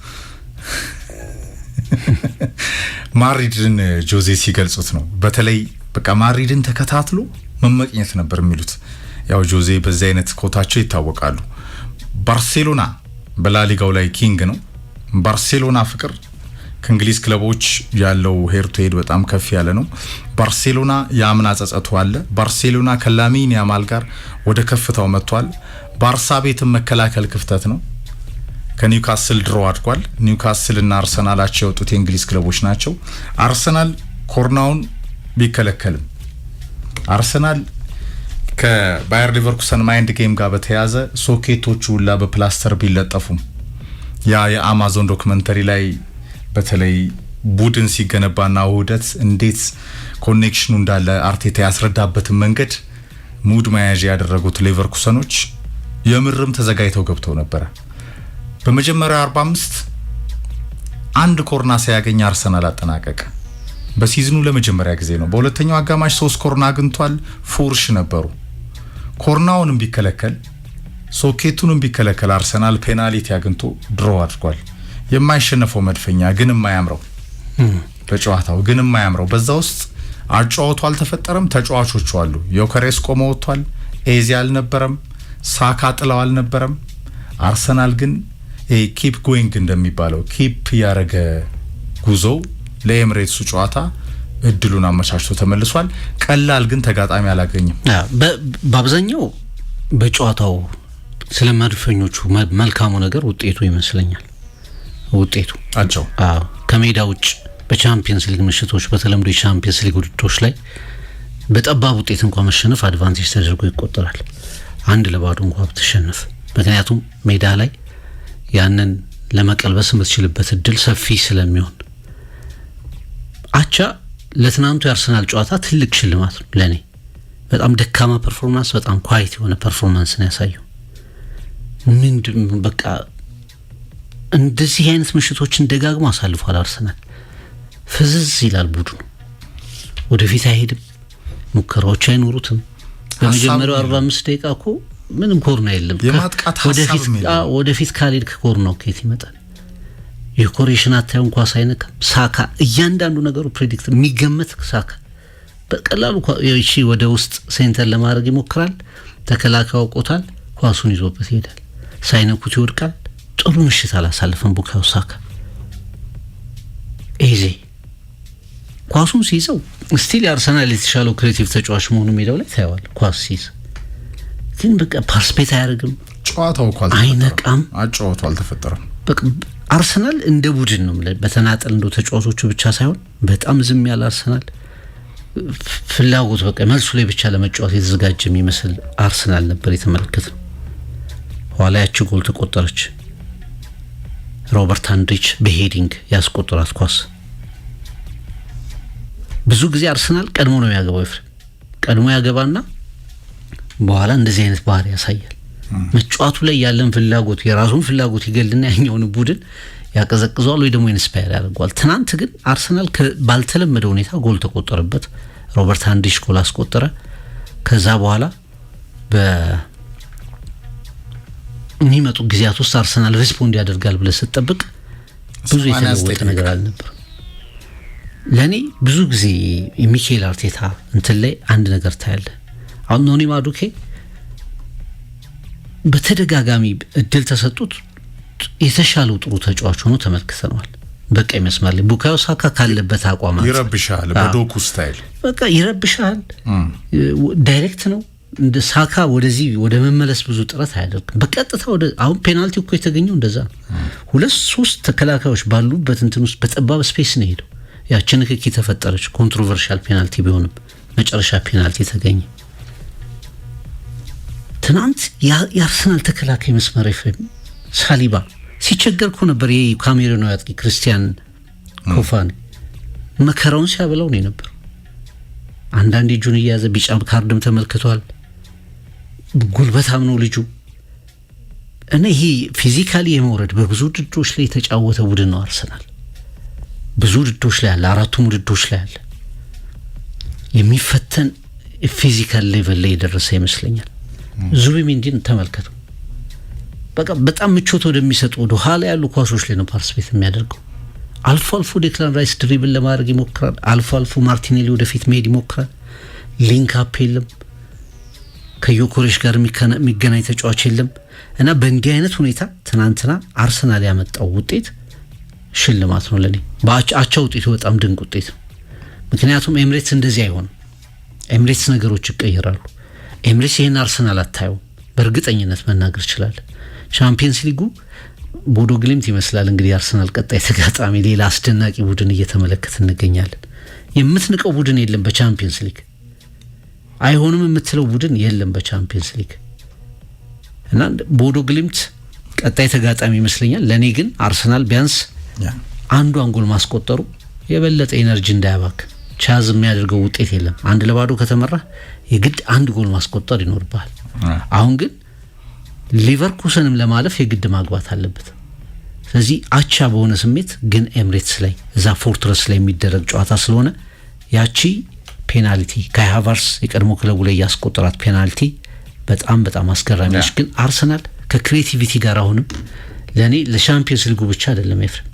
ማድሪድን ጆዜ ሲገልጹት ነው። በተለይ በቃ ማድሪድን ተከታትሎ መመቅኘት ነበር የሚሉት። ያው ጆዜ በዚህ አይነት ኮታቸው ይታወቃሉ። ባርሴሎና በላሊጋው ላይ ኪንግ ነው። ባርሴሎና ፍቅር ከእንግሊዝ ክለቦች ያለው ሄር ቱ ሄድ በጣም ከፍ ያለ ነው። ባርሴሎና ያምና ጸጸቱ አለ። ባርሴሎና ከላሚን ያማል ጋር ወደ ከፍታው መጥቷል። ባርሳ ቤትም መከላከል ክፍተት ነው። ከኒውካስል ድሮ አድጓል። ኒውካስል እና አርሰናል አቻ የወጡት የእንግሊዝ ክለቦች ናቸው። አርሰናል ኮርናውን ቢከለከልም አርሰናል ከባየር ሊቨርኩሰን ማይንድ ጌም ጋር በተያዘ ሶኬቶቹ ሁላ በፕላስተር ቢለጠፉም ያ የአማዞን ዶክመንተሪ ላይ በተለይ ቡድን ሲገነባና ውህደት እንዴት ኮኔክሽኑ እንዳለ አርቴታ ያስረዳበትን መንገድ ሙድ መያዣ ያደረጉት ሊቨርኩሰኖች የምርም ተዘጋጅተው ገብተው ነበር። በመጀመሪያው 45 አንድ ኮርና ሲያገኝ አርሰናል አጠናቀቀ። በሲዝኑ ለመጀመሪያ ጊዜ ነው። በሁለተኛው አጋማሽ 3 ኮርና አግኝቷል። ፉርሽ ነበሩ። ኮርናውንም ቢከለከል ሶኬቱንም ቢከለከል አርሰናል ፔናልቲ አግኝቶ ድሮ አድርጓል። የማይሸነፈው መድፈኛ ግን የማያምረው በጨዋታው ግን የማያምረው በዛ ውስጥ አጫወቱ አልተፈጠረም። ተጫዋቾቹ አሉ። ዮከሬስ ቆመው ወጥቷል። ኤዚ አልነበረም። ሳካ ጥለው አልነበረም። አርሰናል ግን ኪፕ ጎይንግ እንደሚባለው ኪፕ ያረገ ጉዞ ለኤምሬትሱ ጨዋታ እድሉን አመቻችቶ ተመልሷል። ቀላል ግን ተጋጣሚ አላገኘም።
በአብዛኛው በጨዋታው ስለመድፈኞቹ መልካሙ ነገር ውጤቱ ይመስለኛል። ውጤቱ
አቸው
ከሜዳ ውጭ በቻምፒየንስ ሊግ ምሽቶች በተለምዶ የቻምፒየንስ ሊግ ውድድሮች ላይ በጠባብ ውጤት እንኳን መሸነፍ አድቫንቴጅ ተደርጎ ይቆጠራል። 1-2 እንኳን ብትሸነፍ፣ ምክንያቱም ሜዳ ላይ ያንን ለመቀልበስ የምትችልበት እድል ሰፊ ስለሚሆን አቻ ለትናንቱ የአርሰናል ጨዋታ ትልቅ ሽልማት ነው ለኔ። በጣም ደካማ ፐርፎርማንስ፣ በጣም ኳሊቲ የሆነ ፐርፎርማንስ ነው ያሳየው። በቃ እንደዚህ አይነት ምሽቶችን ደጋግሞ አሳልፏል አርሰናል። ፍዝዝ ይላል ቡድኑ፣ ወደፊት አይሄድም፣ ሙከራዎች አይኖሩትም። በመጀመሪያው 45 ደቂቃ እኮ ምንም ኮርና የለም። ወደፊት ካልሄድክ ኮርናው ከየት ይመጣል? የኮሬሽን አታዩን ኳስ አይነካም። ሳካ እያንዳንዱ ነገሩ ፕሬዲክት የሚገመት ሳካ በቀላሉ እሺ ወደ ውስጥ ሴንተር ለማድረግ ይሞክራል። ተከላካዩ አውቆታል፣ ኳሱን ይዞበት ይሄዳል። ሳይነኩት ይወድቃል። ጥሩ ምሽት አላሳልፈም ቡካዮ ሳካ። ኤዜ ኳሱን ሲይዘው ስቲል የአርሰናል የተሻለው ክሬቲቭ ተጫዋች መሆኑ ሜዳው ላይ ታየዋል። ኳስ ሲይዝ ግን በቃ ፓርቲሲፔት አያደርግም።
ጨዋታው ኳስ
አይነቃም።
ጨዋታው አልተፈጠረም።
በቃ አርሰናል እንደ ቡድን ነው በተናጠል እንደው ተጫዋቾቹ ብቻ ሳይሆን በጣም ዝም ያለ አርሰናል ፍላጎት በቃ መልሱ ላይ ብቻ ለመጫወት የተዘጋጀ የሚመስል አርሰናል ነበር የተመለከተው። ኋላ ያቺ ጎል ተቆጠረች። ሮበርት አንድሪች በሄዲንግ ያስቆጠራት ኳስ ብዙ ጊዜ አርሰናል ቀድሞ ነው ያገባው ቀድሞ ያገባና በኋላ እንደዚህ አይነት ባህሪ ያሳያል መጫወቱ ላይ ያለን ፍላጎት የራሱን ፍላጎት ይገልና ያኛውን ቡድን ያቀዘቅዟል ወይ ደግሞ ኢንስፓየር ያደርጋል ትናንት ግን አርሰናል ባልተለመደ ሁኔታ ጎል ተቆጠረበት ሮበርት አንድሪች ጎል አስቆጠረ ከዛ በኋላ በሚመጡ ጊዜያት ውስጥ አርሰናል ሪስፖንድ ያደርጋል ብለ ስትጠብቅ ብዙ የተለወጠ ነገር አልነበር ለኔ ብዙ ጊዜ ሚኬል አርቴታ እንትን ላይ አንድ ነገር ታያለ አሁን ኖኒ ማዱኬ በተደጋጋሚ እድል ተሰጡት የተሻለው ጥሩ ተጫዋች ሆኖ ተመልክተናል በቀይ መስመር ላይ ቡካዮ ሳካ ካለበት አቋም
ይረብሻል በዶኩ ስታይል
በቃ ይረብሻል ዳይሬክት ነው እንደ ሳካ ወደዚህ ወደ መመለስ ብዙ ጥረት አያደርግም በቀጥታ ወደ አሁን ፔናልቲ እኮ የተገኘው እንደዛ ሁለት ሶስት ተከላካዮች ባሉበት እንትን ውስጥ በጠባብ ስፔስ ነው ሄደው ያችን ንክኪ ተፈጠረች ኮንትሮቨርሻል ፔናልቲ ቢሆንም መጨረሻ ፔናልቲ ተገኘ ትናንት የአርሰናል ተከላካይ መስመር ሳሊባ ሲቸገር እኮ ነበር የካሜሩናዊ አጥቂ ክርስቲያን ኮፋኒ መከራውን ሲያበላው ነው ነበር አንዳንድ እጁን እያዘ ቢጫ ካርድም ተመልክቷል ጉልበታም ነው ልጁ እና ይሄ ፊዚካሊ የመውረድ በብዙ ድዶች ላይ የተጫወተ ቡድን ነው አርሰናል ብዙ ድዶች ላይ አለ አራቱም ድዶች ላይ አለ የሚፈተን ፊዚካል ሌቨል ላይ የደረሰ ይመስለኛል ዙቢሜንዲን ተመልከቱ በቃ በጣም ምቾት ወደሚሰጡ ወደ ኋላ ያሉ ኳሶች ላይ ነው ፓርቲሲፔት የሚያደርገው አልፎ አልፎ ዴክላን ራይስ ድሪብል ለማድረግ ይሞክራል አልፎ አልፎ ማርቲኔሊ ወደፊት መሄድ ይሞክራል ሊንክ አፕ የለም ከዮኮሬሽ ጋር የሚገናኝ ተጫዋች የለም እና በእንዲህ አይነት ሁኔታ ትናንትና አርሰናል ያመጣው ውጤት ሽልማት ነው ለኔ በአቻ ውጤቱ በጣም ድንቅ ውጤት ነው ምክንያቱም ኤምሬትስ እንደዚህ አይሆንም ኤምሬትስ ነገሮች ይቀየራሉ ኤምሬትስ ይሄን አርሰናል አታየው በእርግጠኝነት መናገር ይችላል ቻምፒየንስ ሊጉ ቦዶ ግሊምት ይመስላል እንግዲህ አርሰናል ቀጣይ ተጋጣሚ ሌላ አስደናቂ ቡድን እየተመለከተ እንገኛለን የምትንቀው ቡድን የለም በቻምፒየንስ ሊግ አይሆንም የምትለው ቡድን የለም በቻምፒየንስ ሊግ እና ቦዶ ግሊምት ቀጣይ ተጋጣሚ ይመስለኛል ለኔ ግን አርሰናል ቢያንስ አንዷን ጎል ማስቆጠሩ የበለጠ ኤነርጂ እንዳያባክ ቻዝ የሚያደርገው ውጤት የለም 1-0 ከተመራ የግድ አንድ ጎል ማስቆጠር ይኖርባል አሁን ግን ሊቨርኩሰንም ለማለፍ የግድ ማግባት አለበት ስለዚህ አቻ በሆነ ስሜት ግን ኤምሬትስ ላይ እዛ ፎርትረስ ላይ የሚደረግ ጨዋታ ስለሆነ ያቺ ፔናልቲ ካይ ሃቨርትዝ የቀድሞ ክለቡ ላይ ያስቆጠራት ፔናልቲ በጣም በጣም አስገራሚ ነች ግን አርሰናል ከክሬቲቪቲ ጋር አሁንም ለኔ ለሻምፒየንስ ሊጉ ብቻ አይደለም ኤፍሬም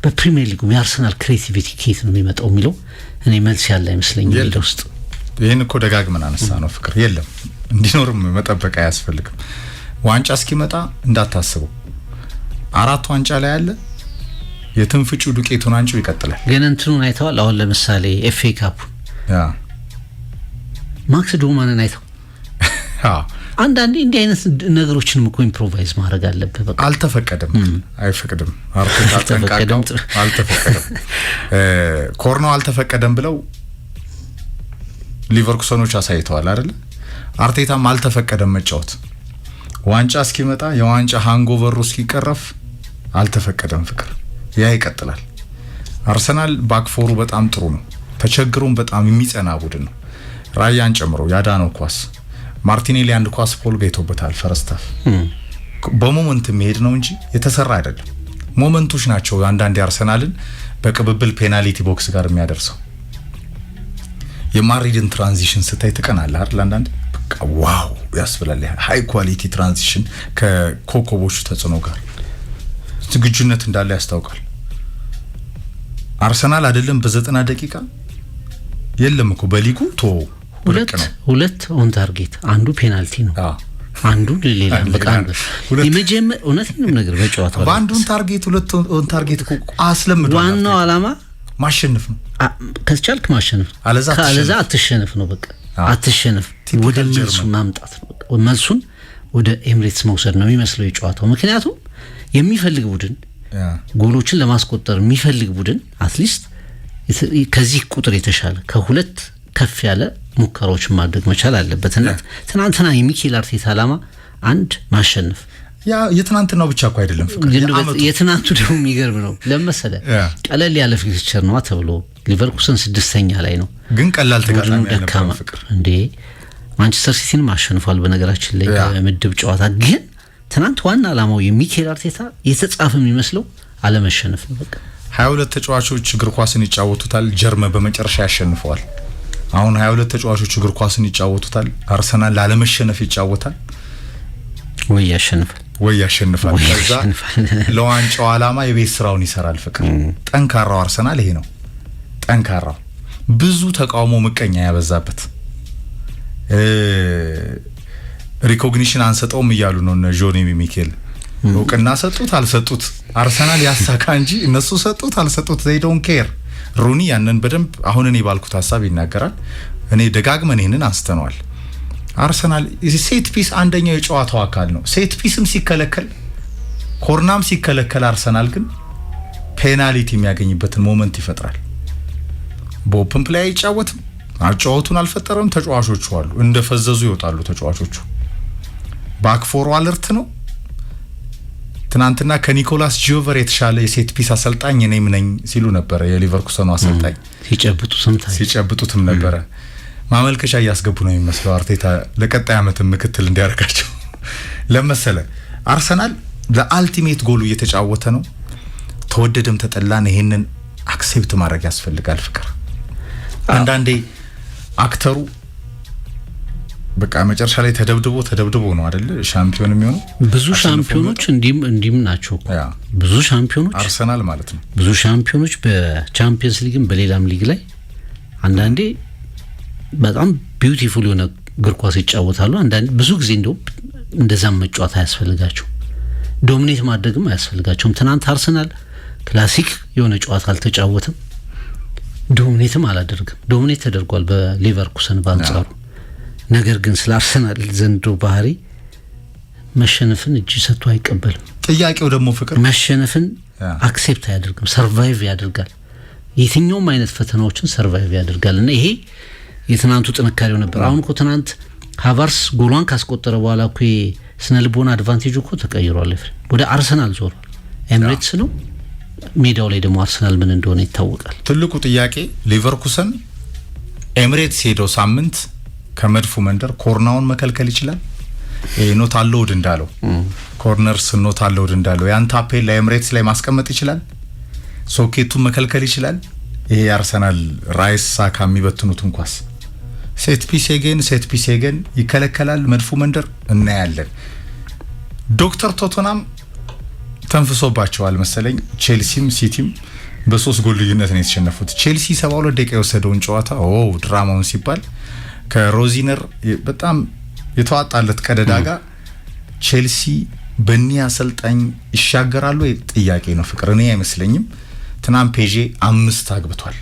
በፕሪሚየር ሊጉ የአርሰናል ክሬቲቪቲ ከየት ነው የሚመጣው የሚለው እኔ መልስ ያለ አይመስለኝም ይል ውስጥ
ይሄን እኮ ደጋግመን አነሳ ነው ፍቅር የለም እንዲኖርም መጠበቅ አያስፈልግም ዋንጫ እስኪመጣ እንዳታስበው አራት ዋንጫ ላይ ያለ የትንፍጩ ዱቄቱን አንጪው ይቀጥላል
ግን እንትኑን አይተዋል አሁን ለምሳሌ ኤፍኤ ካፕ ማክስ ዶማንን አይተው አንዳንዴ እንዲህ አይነት ነገሮችንም እኮ ኢምፕሮቫይዝ ማድረግ አለበት በቃ
አልተፈቀደም አይፈቅድም አልተፈቀደም ኮርኖ አልተፈቀደም ብለው ሊቨርኩሰኖች አሳይተዋል አይደል አርቴታም አልተፈቀደም መጫወት ዋንጫ እስኪመጣ የዋንጫ ሃንጎቨሩ እስኪቀረፍ አልተፈቀደም ፍቅር ያ ይቀጥላል አርሰናል ባክፎሩ በጣም ጥሩ ነው ተቸግሮም በጣም የሚጸና ቡድን ነው ራያን ጨምሮ ያዳነው ኳስ ማርቲኔሊ አንድ ኳስ ፖል ገይቶበታል ፈረስታፍ በሞመንት የሚሄድ ነው እንጂ የተሰራ አይደለም ሞመንቶች ናቸው አንዳንድ አርሰናልን በቅብብል ፔናልቲ ቦክስ ጋር የሚያደርሰው የማሪድን ትራንዚሽን ስታይ ተቀናለህ አይደል አንዳንድ ዋው ያስብላል ሃይ ኳሊቲ ትራንዚሽን ከኮኮቦቹ ተጽዕኖ ጋር ዝግጁነት እንዳለ ያስታውቃል አርሰናል አይደለም በ90 ደቂቃ የለም እኮ በሊጉ
ሁለት ኦን ታርጌት አንዱ ፔናልቲ ነው አንዱ ሌላ በቃ የመጀመሪያ እውነተኛም ነገር በጨዋታው
በአንዱን ታርጌት ሁለት ኦን ታርጌት እኮ አስለምዶ
ዋናው ዓላማ
ማሸነፍ ነው
ከቻልክ ማሸነፍ ካለዛ አትሸነፍ ነው በቃ አትሸነፍ ወደ መልሱ ማምጣት ነው መልሱን ወደ ኤምሬትስ መውሰድ ነው የሚመስለው የጨዋታው ምክንያቱም የሚፈልግ ቡድን ጎሎችን ለማስቆጠር የሚፈልግ ቡድን አትሊስት ከዚህ ቁጥር የተሻለ ከሁለት ከፍ ያለ ሙከራዎች ማድረግ መቻል አለበትና ትናንትና የሚኬል አርቴታ ዓላማ አንድ ማሸነፍ
ያ የትናንትናው ብቻ እኮ አይደለም ፍቅር
የትናንቱ ደግሞ የሚገርም ነው ለመሰለ ቀለል ያለ ፊክቸር ነው ተብሎ ሊቨርኩሰን 6ኛ ላይ ነው
ግን ቀላል ተጋጣሚ ያለው ፍቅር
እንዴ ማንቸስተር ሲቲን ማሸንፏል በነገራችን ላይ ምድብ ጨዋታ ግን ትናንት ዋና አላማው የሚኬል አርቴታ የተጻፈ የሚመስለው አለመሸነፍ ነው በቃ
22 ተጫዋቾች እግር ኳስን ይጫወቱታል ጀርመን በመጨረሻ ያሸንፈዋል አሁን 22 ተጫዋቾች እግር ኳስን ይጫወቱታል አርሰናል ላለመሸነፍ ይጫወታል ወይ ያሸንፋል ከዛ ለዋንጫው አላማ የቤት ስራውን ይሰራል ፍቅር ጠንካራው አርሰናል ይሄ ነው ጠንካራው ብዙ ተቃውሞ ምቀኛ ያበዛበት ሪኮግኒሽን አንሰጠውም ይያሉ ነው እነ ጆኒ ሚኬል ወቅና ሰጡት አልሰጡት አርሰናል ያሳካ እንጂ እነሱ ሰጡት አልሰጡት they don't care ሩኒ ያንን በደንብ አሁን እኔ ባልኩት ሐሳብ ይናገራል እኔ ደጋግመን ይሄንን አንስተናል አርሰናል ሴት ፒስ አንደኛው የጨዋታው አካል ነው ሴት ፒስም ሲከለከል ኮርናም ሲከለከል አርሰናል ግን ፔናልቲ የሚያገኝበትን ሞመንት ይፈጥራል በኦፕን ፕሌይ ይጫወትም አጫወቱን አልፈጠረም ተጫዋቾቹ አሉ እንደፈዘዙ ይወጣሉ ተጫዋቾቹ ባክፎሩ አለርት ነው ትናንትና ከኒኮላስ ጆቨር የተሻለ የሴት ፒስ አሰልጣኝ እኔም ነኝ ሲሉ ነበር የሊቨርኩሰኑ አሰልጣኝ ሲጨብጡትም ነበር ማመልከቻ ያስገቡ ነው የሚመስለው አርቴታ ለቀጣይ አመት ምክትል እንዲያረጋቸው ለመሰለ አርሰናል ለአልቲሜት ጎሉ እየተጫወተ ነው ተወደደም ተጠላን ይሄንን አክሴፕት ማድረግ ያስፈልጋል ፍቅር አንዳንዴ አክተሩ በቃ መጨረሻ ላይ ተደብድቦ ነው አይደል ሻምፒዮን የሚሆነው ብዙ
ሻምፒዮኖች እንዲም ናቸው ብዙ ሻምፒዮኖች
አርሰናል ማለት ነው
ብዙ ሻምፒዮኖች በቻምፒየንስ ሊግም በሌላም ሊግ ላይ አንዳንዴ በጣም ቢዩቲፉል የሆነ እግር ኳስ ይጫወታሉ አንዳንዴ ብዙ ጊዜ እንደዛም መጫወት አያስፈልጋቸው ዶሚኔት ማድረግም አያስፈልጋቸውም ትናንት አርሰናል ክላሲክ የሆነ ጨዋታ አልተጫወተም ዶሚኔትም አላደረገም ዶሚኔት ተደርጓል በሊቨርኩሰን ባንጻሩ ነገር ግን ስለ አርሰናል ዘንድሮ ባህሪ መሸነፍን እጅ ሰጥቶ አይቀበልም
ጥያቄው ደግሞ ፍቅር
መሸነፍን አክሴፕት አያደርግም ሰርቫይቭ ያደርጋል የትኛውም አይነት ፈተናዎችን ሰርቫይቭ ያደርጋልና ይሄ የትናንቱ ጥንካሬው ነበር አሁን እኮ ትናንት ሃቫርስ ጎሏን ካስቆጠረ በኋላ እኮ ስነልቦና አድቫንቴጅ እኮ ተቀይሯል ወደ አርሰናል ዞሯል ኤምሬትስ ነው ሜዳው ላይ ደግሞ አርሰናል ምን እንደሆነ ይታወቃል
ትልቁ ጥያቄ ሊቨርኩሰን ኤምሬትስ ሄዶ ሳምንት ከመድፉ መንደር ኮርናውን መከልከል ይችላል ኖት አሎድ እንዳለው ኮርነርስ ኖት አሎድ እንዳለው ያን ታፔል ለኤምሬትስ ላይ ማስቀመጥ ይችላል ሶኬቱን መከልከል ይችላል ይሄ አርሰናል ራይስ ሳካ የሚበትኑትን ኳስ ሴት ፒስ ሄገን ይከለከላል መድፉ መንደር እናያለን ዶክተር ቶተናም ተንፍሶባቸዋል መሰለኝ ቼልሲም ሲቲም በ3 ጎል ልዩነት ነው የተሸነፉት ቼልሲ 72 ደቂቃ የወሰደውን ጨዋታ ድራማውን ሲባል ከሮዚነር በጣም የተዋጣለት ቀደዳጋ ቼልሲ በእኒያ አሰልጣኝ ይሻገራሉ ጥያቄ ነው ፍቅር እኔ አይመስለኝም ትናንት ፔጄ 5 አግብቷል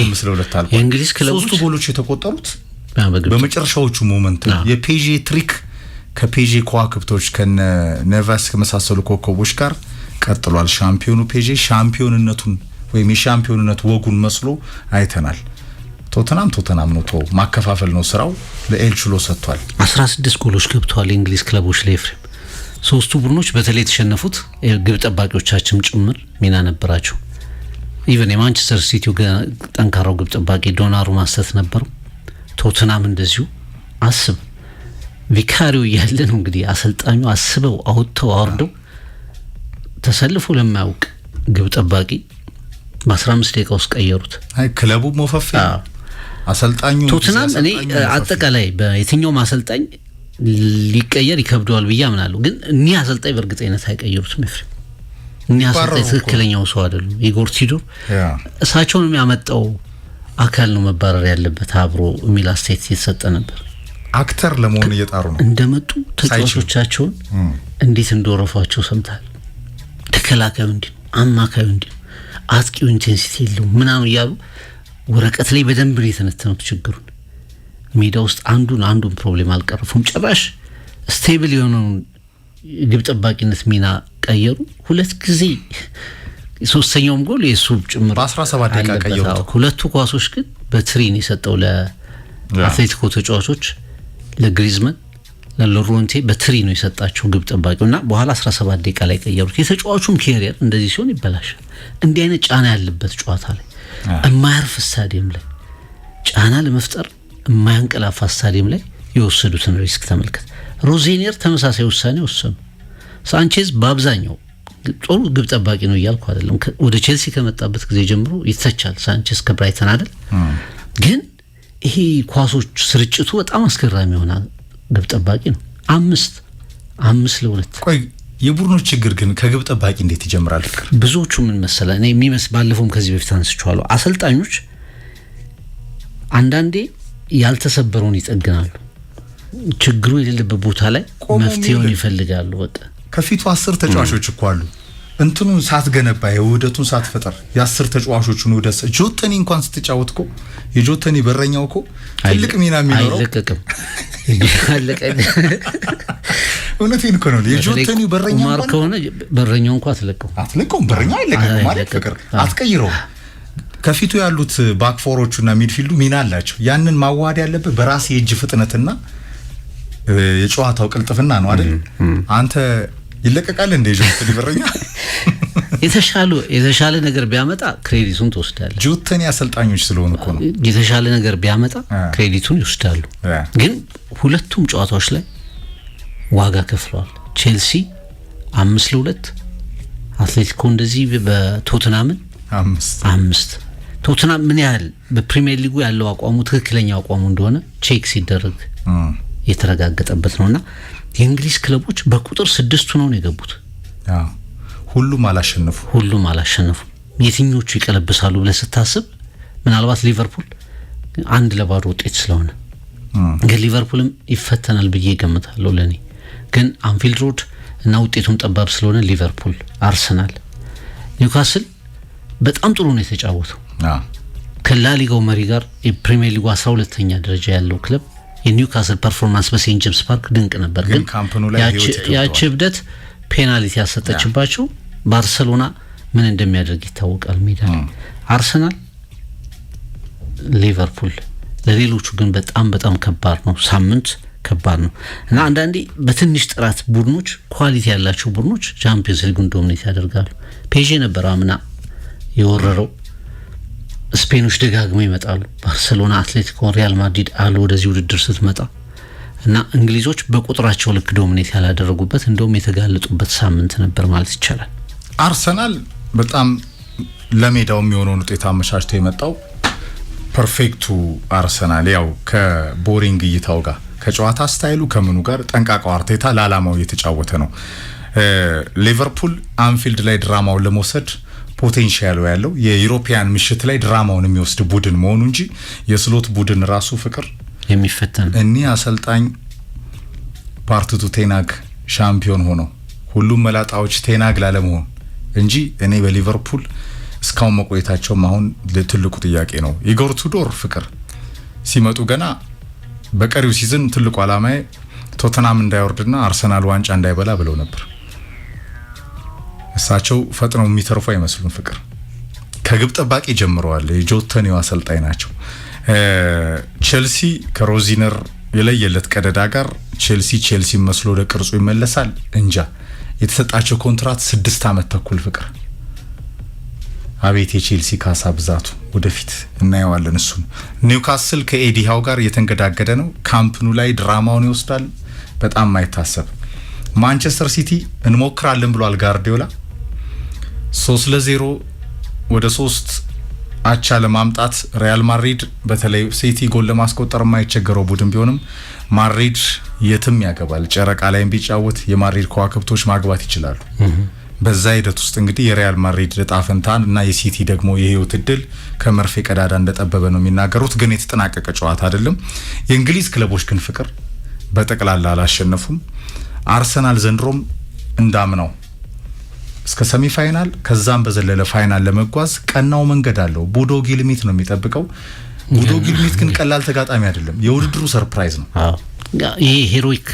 5-2 አልቋል
የእንግሊዝ ክለቦች
3 ጎሎች የተቆጠሩት በመጨረሻዎቹ ሞመንት የፔጄ ትሪክ ከፔጄ ከዋክብቶች ከነ ኔቫስ ከመሳሰሉ ኮከቦች ጋር ቀጥሏል ሻምፒዮኑ ፔጄ ሻምፒዮንነቱን ወይም የሻምፒዮንነት ወጉን መስሎ አይተናል ቶተናም ነው ማከፋፈል ነው ስራው ለኤልቹሎ ሰጥቷል
16 ጎሎች ገብቷል የእንግሊዝ ክለቦች ላይ ፍሬም ሶስቱ ቡድኖች በተለይ የተሸነፉት ግብ ጠባቂዎቻችን ጭምር ሚና ነበራቸው ኢቨን የማንቸስተር ሲቲው ጠንካራው ግብ ጠባቂ ዶናሩማ ማስተት ነበር ቶተናም እንደዚሁ አስብ ቪካሪዮ ያለ ነው እንግዲህ አሰልጣኙ አስበው አውጥተው አወርደው ተሰልፎ ለማያውቅ ግብ ጠባቂ በ15 ደቂቃ ውስጥ ቀየሩት
አይ ክለቡ ሞፈፍ አሰልጣኙ
ቶተናም እኔ አጠቃላይ በየትኛው አሰልጣኝ ሊቀየር ይከብደዋል ብዬ አምናለሁ ግን እኛ አሰልጣኝ በእርግጠኝነት አይቀየሩትም ፍሬም እኛ አሰልጣኝ ትክክለኛው ሰው አይደሉም ኢጎር ቲዶር እሳቸውን የሚያመጣው አካል ነው መባረር ያለበት አብሮ የሚል አስተያየት የተሰጠ ነበር
አክተር ለመሆን እየጣሩ ነው
እንደመጡ ተጫዋቾቻቸውን እንዴት እንደወረፏቸው ሰምታል ተከላካዩ እንዴ አማካዩ እንዴ አጥቂው ኢንቴንሲቲ የለው ምናምን ያሉ ወረቀት ላይ በደንብ ነው የተነተኑት ችግሩን ሜዳ ውስጥ አንዱን ፕሮብሌም አልቀረፉም ጭራሽ ስቴብል የሆነውን ግብ ጠባቂነት ሚና ቀየሩ ሁለት ጊዜ ሶስተኛውም ጎል የሱ ጭምር
በ17 ደቂቃ ቀየሩት
ሁለቱ ኳሶች ግን በትሪን የሰጠው ለአትሌቲኮ ተጫዋቾች ለግሪዝመን ለሎሮንቴ በትሪ ነው የሰጣቸው ግብ ጠባቂውና በኋላ 17 ደቂቃ ላይ ቀየሩት። የተጫዋቹም ኬሪየር እንደዚህ ሲሆን ይበላሻል። እንዲህ አይነት ጫና ያለበት ጨዋታ ላይ የማያርፍ ስታዲየም ላይ ጫና ለመፍጠር የማያንቀላፋ ስታዲየም ላይ የወሰዱትን ሪስክ ተመልከት። ሮዜኒየር ተመሳሳይ ውሳኔ ወሰኑ። ሳንቼዝ በአብዛኛው ጥሩ ግብ ጠባቂ ነው እያልኩ አይደለም። ወደ ቼልሲ ከመጣበት ጊዜ ጀምሮ ይተቻል ሳንቼዝ ከብራይተን አይደል፣ ግን ይሄ ኳሶች ስርጭቱ በጣም አስገራሚ ይሆናል። ግብ ጠባቂ ነው። 5-2
ቆይ የቡድኖች ችግር ግን ከግብ ጠባቂ እንዴት ይጀምራል? ፍቅር
ብዙዎቹ ምን መሰለህ እኔ ባለፈውም ከዚህ በፊት አንስቼዋለሁ። አሰልጣኞች አንዳንዴ ያልተሰበረውን ይጠግናሉ። ችግሩ የሌለበት ቦታ ላይ መፍትሄውን ይፈልጋሉ። በቃ
ከፊቱ 10 ተጫዋቾች እኮ አሉ። እንትኑን ሳትገነባ የውህደቱን ሳትፈጠር የ10 ተጫዋቾቹን ወደ ጆተኒ እንኳን ስትጫወት እኮ የጆተኒ በረኛው እኮ ትልቅ ሚና የሚኖረው
አይለቀቅም።
እውነቴን እኮ ነው። የጆተኒ በረኛው
ማር ከሆነ በረኛው እንኳን
አትለቀውም። በረኛው አይለቀቅም ማለት ፍቅር አትቀይረውም። ከፊቱ ያሉት ባክፎሮቹና ሚድፊልዱ ሚና አላቸው። ያንን ማዋሃድ ያለበት በራስ የእጅ ፍጥነትና የጨዋታው ቅልጥፍና ነው አይደል? አንተ ይለቀቃል እንደ ጆተኒ በረኛ
የተሻለ ነገር ቢያመጣ ክሬዲቱን ትወስዳለህ።
ጆተኒ አሰልጣኞች ስለሆኑ እኮ ነው።
የተሻለ ነገር ቢያመጣ ክሬዲቱን ይወስዳሉ። ግን ሁለቱም ጨዋታዎች ላይ ዋጋ ከፍለዋል። ቼልሲ 5-2፣ አትሌቲኮ እንደዚህ በቶትናምን 5። ቶትናም ምን ያህል በፕሪሚየር ሊጉ ያለው አቋሙ ትክክለኛ አቋሙ እንደሆነ ቼክ ሲደረግ የተረጋገጠበት ነውና የእንግሊዝ ክለቦች በቁጥር 6 ነው የገቡት።
ሁሉም አላሸነፉ። የትኞቹ ይቀለብሳሉ ብለህ ስታስብ ምናልባት ሊቨርፑል 1-0 ውጤት ስለሆነ ግን ሊቨርፑልም ይፈተናል ብዬ ገምታለሁ። ለኔ ግን አንፊልድ ሮድ እና ውጤቱም ጠባብ ስለሆነ ሊቨርፑል፣ አርሰናል፣ ኒውካስል በጣም ጥሩ ነው የተጫወተው። ከላሊጋው መሪ ጋር የፕሪሚየር ሊጉ 12ኛ ደረጃ ያለው ክለብ የኒውካስል ፐርፎርማንስ በሴንት ጄምስ ፓርክ ድንቅ ነበር። ግን ያቺ እብደት ፔናልቲ ያሰጠችባቸው ባርሰሎና ምን እንደሚያደርግ ይታወቃል ሜዳ ላይ። አርሰናል፣ ሊቨርፑል ለሌሎቹ ግን በጣም ከባድ ነው። ሳምንት ከባድ ነው እና አንዳንዴ በትንሽ ጥራት ቡድኖች ኳሊቲ ያላቸው ቡድኖች ቻምፒየንስ ሊጉን ዶሚኔት ያደርጋሉ። ፔዤ ነበር አምና የወረረው። ስፔኖች ደጋግመው ይመጣሉ። ባርሰሎና፣ አትሌቲኮ፣ ሪያል ማድሪድ አሉ ወደዚህ ውድድር ስትመጣ እና እንግሊዞች በቁጥራቸው ልክ ዶሚኔት ያላደረጉበት እንደውም የተጋለጡበት ሳምንት ነበር ማለት ይቻላል። አርሰናል በጣም ለሜዳው የሚሆነውን ውጤት አመቻችቶ የመጣው ፐርፌክቱ አርሰናል ያው ከቦሪንግ እይታው ጋር ከጨዋታ ስታይሉ ከምኑ ጋር ጠንቃቃው አርቴታ ለዓላማው እየተጫወተ ነው። ሊቨርፑል አንፊልድ ላይ ድራማውን ለመውሰድ ፖቴንሻል ያለው የዩሮፒያን ምሽት ላይ ድራማውን የሚወስድ ቡድን መሆኑ እንጂ የስሎት ቡድን ራሱ ፍቅር
የሚፈተን
እኒ አሰልጣኝ ፓርቲቱ ቴናግ ሻምፒዮን ሆነው ሁሉም መላጣዎች ቴናግ ላለመሆን እንጂ እኔ በሊቨርፑል እስካሁን መቆየታቸውም አሁን ለትልቁ ጥያቄ ነው። ኢጎር ቱዶር ፍቅር ሲመጡ ገና በቀሪው ሲዝን ትልቁ ዓላማዬ ቶተናም እንዳይወርድና አርሰናል ዋንጫ እንዳይበላ ብለው ነበር። እሳቸው ፈጥነው የሚተርፉ አይመስሉም። ፍቅር ከግብ ጠባቂ ጀምረዋል። የጆተኒው አሰልጣኝ ናቸው። ቼልሲ ከሮዚነር የለየለት ቀደዳ ጋር ቼልሲ መስሎ ወደ ቅርጹ ይመለሳል እንጃ። የተሰጣቸው ኮንትራት 6 ዓመት ተኩል ፍቅር። አቤት የቼልሲ ካሳ ብዛቱ። ወደፊት እናየዋለን። እሱም ኒውካስል ከኤዲሃው ጋር እየተንገዳገደ ነው። ካምፕኑ ላይ ድራማውን ይወስዳል። በጣም ማይታሰብ። ማንቸስተር ሲቲ እንሞክራለን ብሏል ጋርዲዮላ 3-0 ወደ 3 አቻ ለማምጣት። ሪያል ማድሪድ በተለይ ሲቲ ጎል ለማስቆጠር የማይቸገረው ቡድን ቢሆንም ማድሪድ የትም ያገባል። ጨረቃ ላይም ቢጫወት የማድሪድ ከዋክብቶች ማግባት ይችላሉ። በዛ ሂደት ውስጥ እንግዲህ የሪያል ማድሪድ ዕጣ ፈንታን እና የሲቲ ደግሞ የህይወት እድል ከመርፌ ቀዳዳ እንደጠበበ ነው የሚናገሩት። ግን የተጠናቀቀ ጨዋታ አይደለም። የእንግሊዝ ክለቦች ግን ፍቅር በጠቅላላ አላሸነፉም። አርሰናል ዘንድሮም እንዳምነው እስከ ሰሚ ፋይናል ከዛም በዘለለ ፋይናል ለመጓዝ ቀናው መንገድ አለው። ቦዶ ጊልሚት ነው የሚጠብቀው። ቦዶ ጊልሚት ግን ቀላል ተጋጣሚ አይደለም። የውድድሩ ሰርፕራይዝ ነው።
ይሄ ሄሮይክ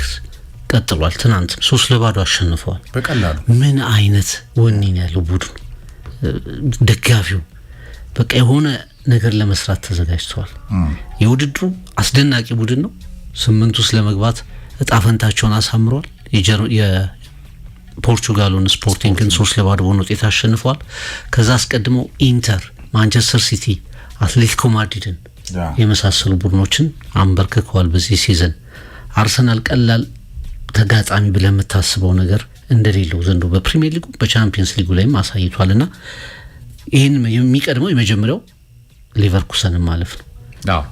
ቀጥሏል። ትናንት 3-0 አሸንፈዋል
በቀላሉ።
ምን አይነት ወኔ ነው ያለው ቡድኑ። ደጋፊው በቃ የሆነ ነገር ለመስራት ተዘጋጅቷል። የውድድሩ አስደናቂ ቡድን ነው። 8 ውስጥ ለመግባት እጣፈንታቸውን አሳምሯል። የፖርቹጋሉን ስፖርቲንግን 3-0 በሆነ ውጤት አሸንፈዋል። ከዛ አስቀድሞ ኢንተር፣ ማንቸስተር ሲቲ፣ አትሌቲኮ ማድሪድን የመሳሰሉ ቡድኖችን አንበርክከዋል በዚህ ሲዝን። አርሰናል ቀላል ተጋጣሚ ብለህ የምታስበው ነገር እንደሌለው ዘንድሮ በፕሪሚየር ሊጉ በቻምፒየንስ ሊጉ ላይም አሳይቷልና ይህን የሚቀድመው የመጀመሪያው ሊቨርኩሰንን ማለፍ ነው።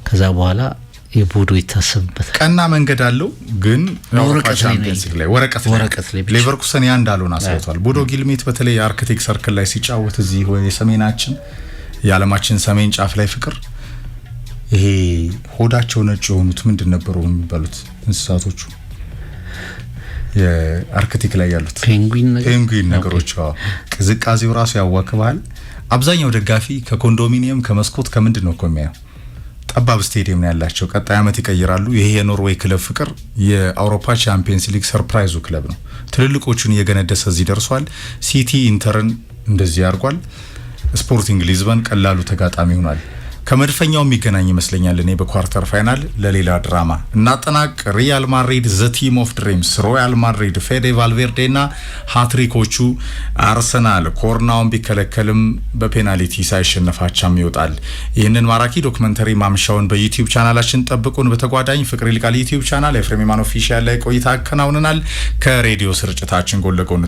ከዛ በኋላ የቦዶ ይታሰብበታል።
ቀና መንገድ አለው ግን ቻምፒየንስ ሊግ ላይ ወረቀት ላይ ሊቨርኩሰን ያ እንዳልሆነ አሳይቷል። ቦዶ ጊልሜት በተለይ አርክቴክ ሰርክል ላይ ሲጫወት እዚህ የሰሜናችን የዓለማችን ሰሜን ጫፍ ላይ ፍቅር ይሄ ሆዳቸው ነጭ የሆኑት ምንድን ነበሩ የሚባሉት እንስሳቶቹ የአርክቲክ ላይ ያሉት ፔንጉዊን ነገሮች ቅዝቃዜው ራሱ ያዋክባል። አብዛኛው ደጋፊ ከኮንዶሚኒየም ከመስኮት ከምንድን ነው የሚያየው? ጠባብ ስቴዲየም ነው ያላቸው። ቀጣይ ዓመት ይቀይራሉ። ይሄ የኖርዌይ ክለብ ፍቅር የአውሮፓ ቻምፒየንስ ሊግ ሰርፕራይዙ ክለብ ነው። ትልልቆቹን እየገነደሰ እዚህ ደርሷል። ሲቲ ኢንተርን እንደዚህ ያርጓል። ስፖርቲንግ ሊዝበን ቀላሉ ተጋጣሚ ሆኗል። ከመድፈኛው የሚገናኝ ይመስለኛል። እኔ በኳርተር ፋይናል ለሌላ ድራማ እናጠናቅ። ሪያል ማድሪድ ዘ ቲም ኦፍ ድሪምስ፣ ሮያል ማድሪድ ፌዴ ቫልቬርዴና ሃትሪኮቹ፣ አርሰናል ኮርናውን ቢከለከልም በፔናልቲ ሳይሸነፋቻም ይወጣል። ይህንን ማራኪ ዶክመንተሪ ማምሻውን በዩቲዩብ ቻናላችን ጠብቁን። በተጓዳኝ ፍቅር ይልቃል ዩቲዩብ ቻናል ኤፍሬም ማን ኦፊሻል ላይ ቆይታ አከናውነናል። ከሬዲዮ ስርጭታችን ጎን ለጎን